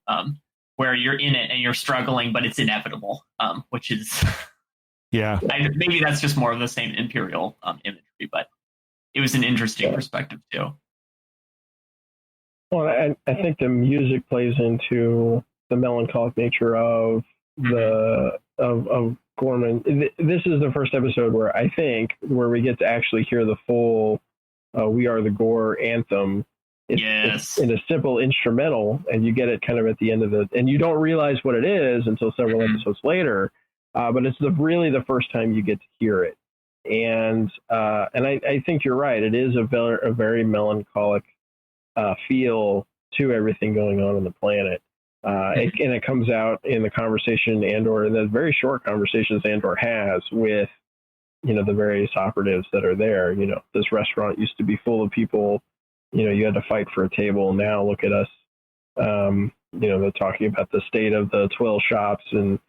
where you're in it and you're struggling, but it's inevitable, which is maybe that's just more of the same Imperial imagery, but it was an interesting perspective too. Well, I think the music plays into the melancholic nature of of Gorman. This is the first episode where I think where we get to actually hear the full "We Are the Gore" anthem. It's in a simple instrumental, and you get it kind of at the end of and you don't realize what it is until several episodes later. But it's really the first time you get to hear it, and I think you're right. It is a very melancholic feel to everything going on the planet. And it comes out in the conversation Andor, in the very short conversations Andor has with, the various operatives that are there. This restaurant used to be full of people. You had to fight for a table. Now look at us. They're talking about the state of the 12 shops and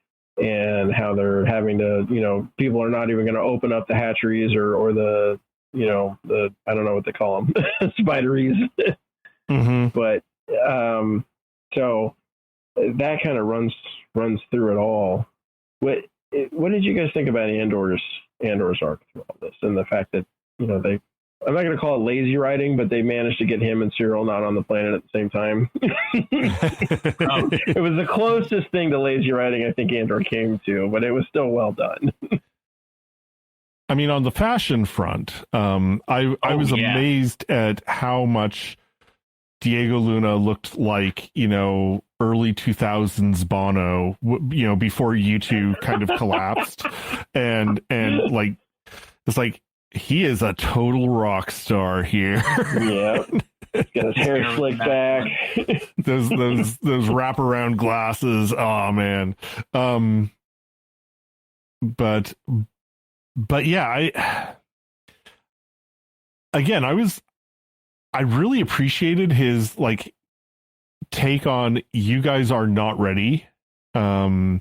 how they're having to, people are not even going to open up the hatcheries or the I don't know what they call them, spideries. Mm-hmm. But so that kind of runs through it all. What did you guys think about Andor's arc through all this, and the fact that I'm not going to call it lazy writing, but they managed to get him and Cyril not on the planet at the same time. It was the closest thing to lazy writing I think Andor came to, but it was still well done. I mean, on the fashion front, I was amazed at how much Diego Luna looked like, early 2000s Bono, before U2 kind of collapsed. and like, it's like, he is a total rock star here. Yeah. Got his hair slicked back. those wraparound glasses. Oh man. But yeah, I really appreciated his take on, you guys are not ready. You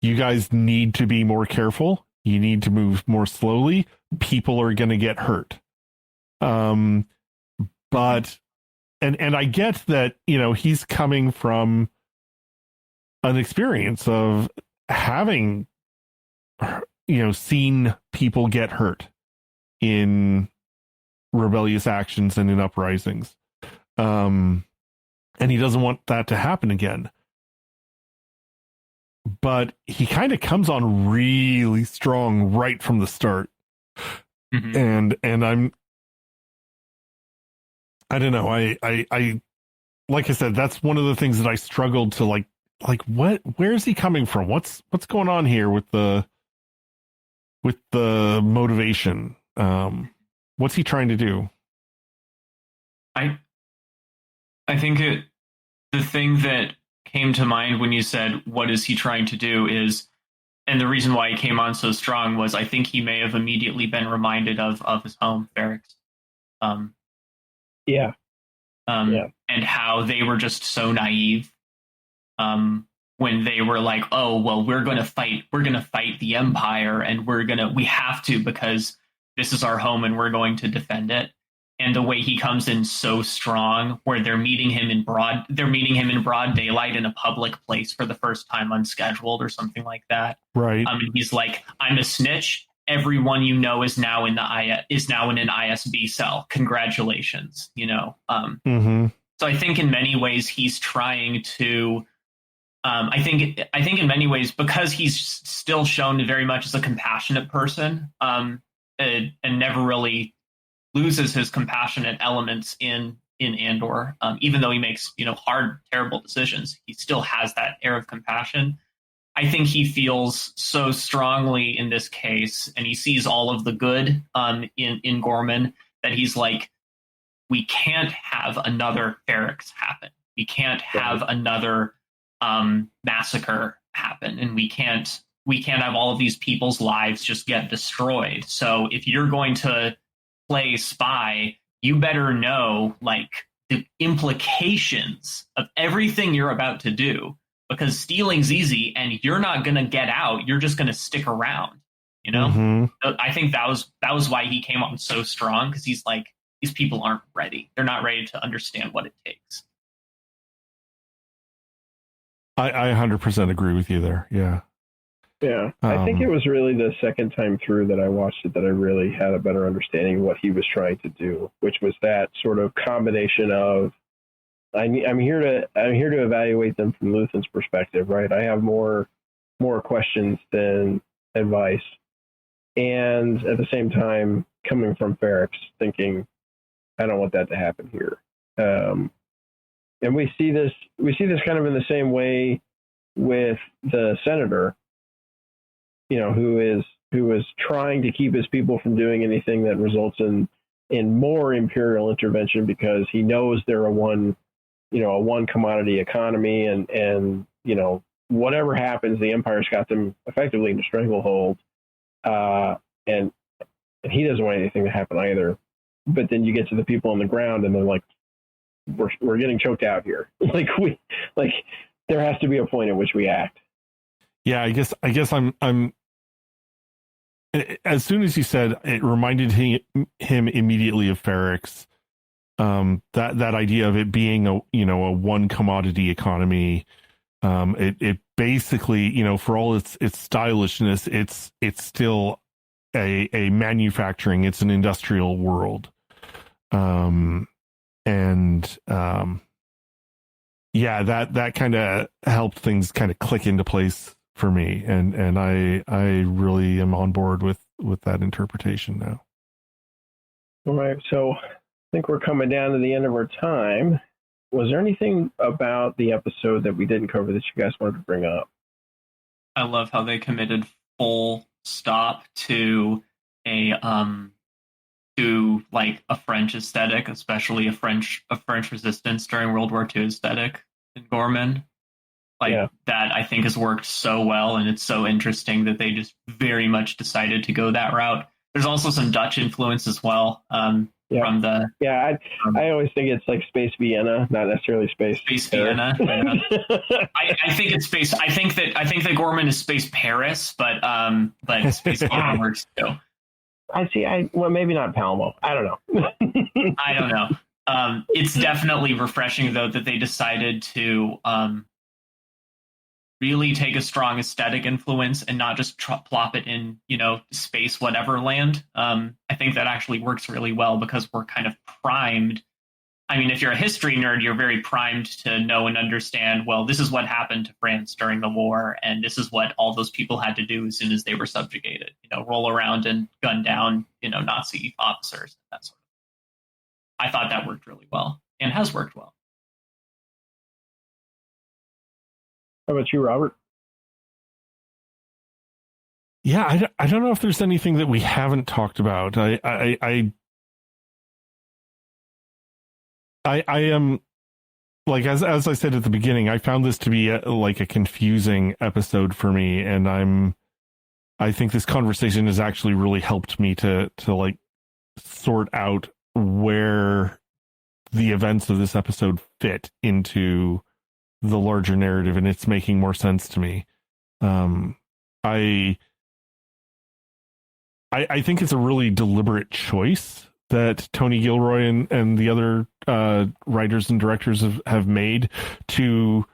guys need to be more careful. You need to move more slowly. People are going to get hurt. But I get that, he's coming from an experience of having, seen people get hurt in rebellious actions and in uprisings. And he doesn't want that to happen again. But he kind of comes on really strong right from the start. Mm-hmm. And I don't know. I like I said, that's one of the things that I struggled to like where is he coming from? What's going on here with the motivation? What's he trying to do? I think the thing that came to mind when you said, what is he trying to do, is, and the reason why he came on so strong was, I think he may have immediately been reminded of his home barracks. Yeah. And how they were just so naive. When they were like, oh, well, we're going to fight the Empire, and we have to, because this is our home and we're going to defend it. And the way he comes in so strong, where they're meeting him in broad daylight in a public place for the first time, unscheduled or something like that. Right. And he's like, I'm a snitch. Everyone is now in an ISB cell. Congratulations. Mm-hmm. So I think in many ways he's trying to. I think in many ways, because he's still shown very much as a compassionate person, and never really loses his compassionate elements in Andor, even though he makes hard, terrible decisions, he still has that air of compassion. I think he feels so strongly in this case, and he sees all of the good in Gorman, that he's like, we can't have another barracks happen. We can't have another massacre happen, and we can't have all of these people's lives just get destroyed. So if you're going to play spy, you better know the implications of everything you're about to do, because stealing's easy and you're not going to get out. You're just going to stick around, Mm-hmm. I think that was why he came on so strong, because he's like, these people aren't ready. They're not ready to understand what it takes. I 100% agree with you there. Yeah. Yeah. I think it was really the second time through that I watched it that I really had a better understanding of what he was trying to do, which was that sort of combination of I'm here to evaluate them from Luthen's perspective, right? I have more questions than advice, and at the same time, coming from Ferrex, thinking, I don't want that to happen here. And we see this kind of in the same way with the senator, who is trying to keep his people from doing anything that results in more imperial intervention, because he knows they're a one commodity economy, and whatever happens, the Empire's got them effectively in a stranglehold, and he doesn't want anything to happen either. But then you get to the people on the ground, and they're like, we're getting choked out here. There has to be a point at which we act. Yeah, I guess I'm. As soon as you said, it reminded him immediately of Ferrex. That idea of it being a one commodity economy. It basically, for all its stylishness, it's still a manufacturing. It's an industrial world. That kind of helped things kind of click into place for me, and I really am on board with that interpretation now. All right, so I think we're coming down to the end of our time. Was there anything about the episode that we didn't cover that you guys wanted to bring up? I love how they committed full stop to a French aesthetic, especially a French resistance during World War II aesthetic in Gorman. That I think has worked so well, and it's so interesting that they just very much decided to go that route. There's also some Dutch influence as well. I always think it's like Space Vienna, not necessarily Space Vienna. Yeah. I think it's Space. I think that Gorman is Space Paris, but Space Vienna works too. Maybe not Palmo. I don't know. I don't know. It's definitely refreshing though that they decided to really take a strong aesthetic influence and not just plop it in, space whatever land. I think that actually works really well because we're kind of primed. I mean, if you're a history nerd, you're very primed to know and understand, well, this is what happened to France during the war, and this is what all those people had to do as soon as they were subjugated, roll around and gun down, Nazi officers, that sort of thing. I thought that worked really well and has worked well. How about you, Robert? Yeah, I don't know if there's anything that we haven't talked about. I am, like, as I said at the beginning, I found this to be a confusing episode for me, and I think this conversation has actually really helped me to sort out where the events of this episode fit into the larger narrative, and it's making more sense to me. I think it's a really deliberate choice that Tony Gilroy and the other writers and directors have made to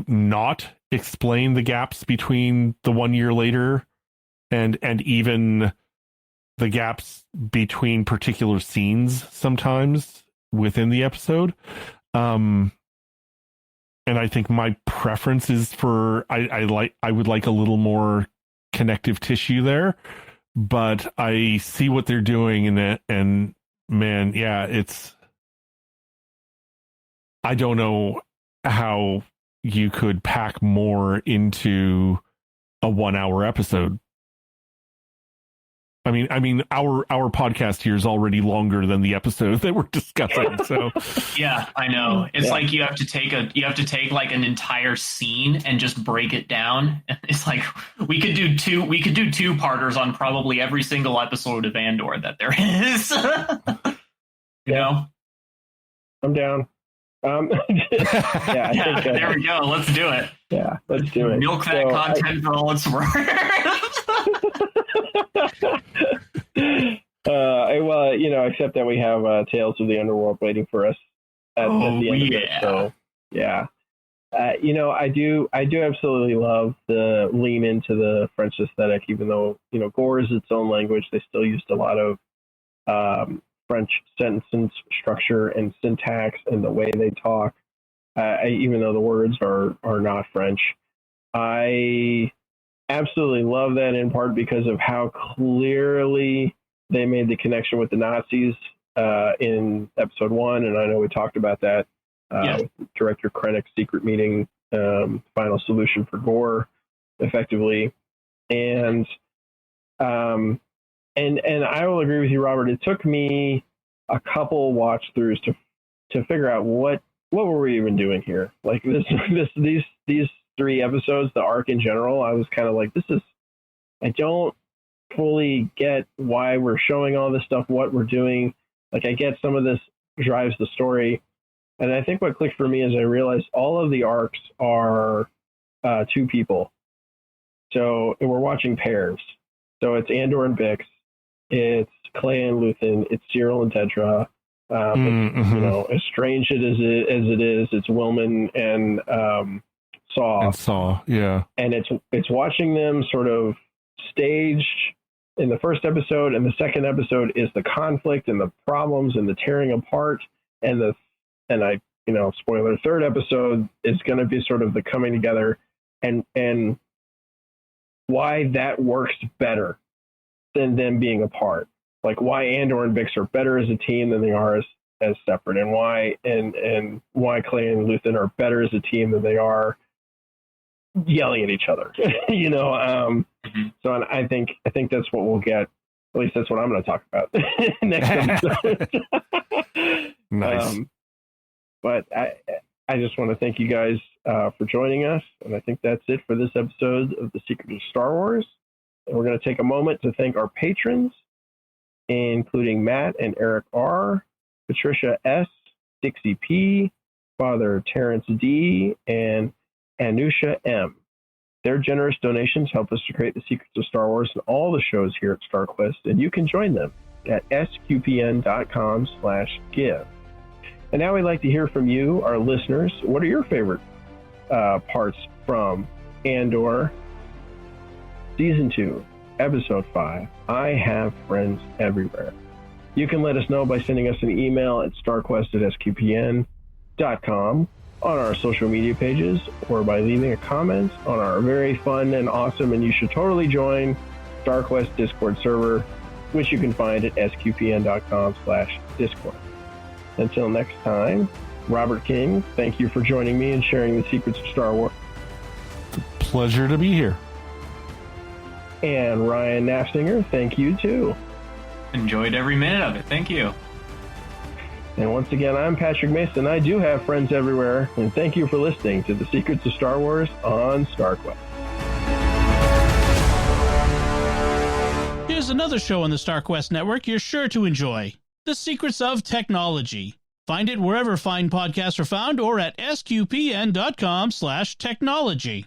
not explain the gaps between the 1 year later and even the gaps between particular scenes sometimes within the episode. And I think my preference is for I would like a little more connective tissue there, but I see what they're doing in it, and man, yeah, I don't know how you could pack more into a 1 hour episode. I mean, our podcast here is already longer than the episode that we're discussing. So, yeah, I know. It's like you have to take like an entire scene and just break it down. It's like we could do two-parters on probably every single episode of Andor that there is. You know, I'm down. I think, there we go. Let's do it. Yeah, let's do it. Milk that content for all it's worth. Except that we have Tales of the Underworld waiting for us at the end of it. So, yeah. I do absolutely love the lean into the French aesthetic, even though, gore is its own language. They still used a lot of French sentence structure and syntax and the way they talk, even though the words are not French. I absolutely love that, in part because of how clearly they made the connection with the Nazis in episode 1, and I know we talked about that with Director Krennic's secret meeting, final solution for Gore, effectively. And I will agree with you, Robert. It took me a couple watch throughs to figure out what were we even doing here. Like these 3 episodes, the arc in general, I was kind of like, I don't fully get why we're showing all this stuff, what we're doing. Like, I get some of this drives the story. And I think what clicked for me is I realized all of the arcs are 2 people. So we're watching pairs. So it's Andor and Bix. It's Clay and Luthen. It's Cyril and Tetra. It's, you know, as strange as it is, it's Wilman and Saw. And Saw, yeah. And it's watching them sort of staged in the first episode, and the second episode is the conflict and the problems and the tearing apart, and spoiler, third episode is going to be sort of the coming together, and why that works better than them being apart. Like why Andor and Bix are better as a team than they are as separate, and why Clay and Luthen are better as a team than they are yelling at each other. You know, so I think that's what we'll get. At least that's what I'm going to talk about next episode. Nice. But I just want to thank you guys for joining us, and I think that's it for this episode of The Secret of Star Wars. And we're going to take a moment to thank our patrons, including Matt and Eric R., Patricia S., Dixie P., Father Terrence D., and Anusha M. Their generous donations help us to create The Secrets of Star Wars and all the shows here at StarQuest, and you can join them at sqpn.com/give. And now we'd like to hear from you, our listeners. What are your favorite parts from Andor Season 2, Episode 5, I Have Friends Everywhere? You can let us know by sending us an email at starquest@sqpn.com, on our social media pages, or by leaving a comment on our very fun and awesome, and you should totally join, StarQuest Discord server, which you can find at sqpn.com/Discord. Until next time, Robert King, thank you for joining me and sharing the secrets of Star Wars. Pleasure to be here. And Ryan Nafziger, thank you too. Enjoyed every minute of it. Thank you. And once again, I'm Patrick Mason. I do have friends everywhere, and thank you for listening to The Secrets of Star Wars on StarQuest. Here's another show on the StarQuest network you're sure to enjoy. The Secrets of Technology. Find it wherever fine podcasts are found or at sqpn.com/technology.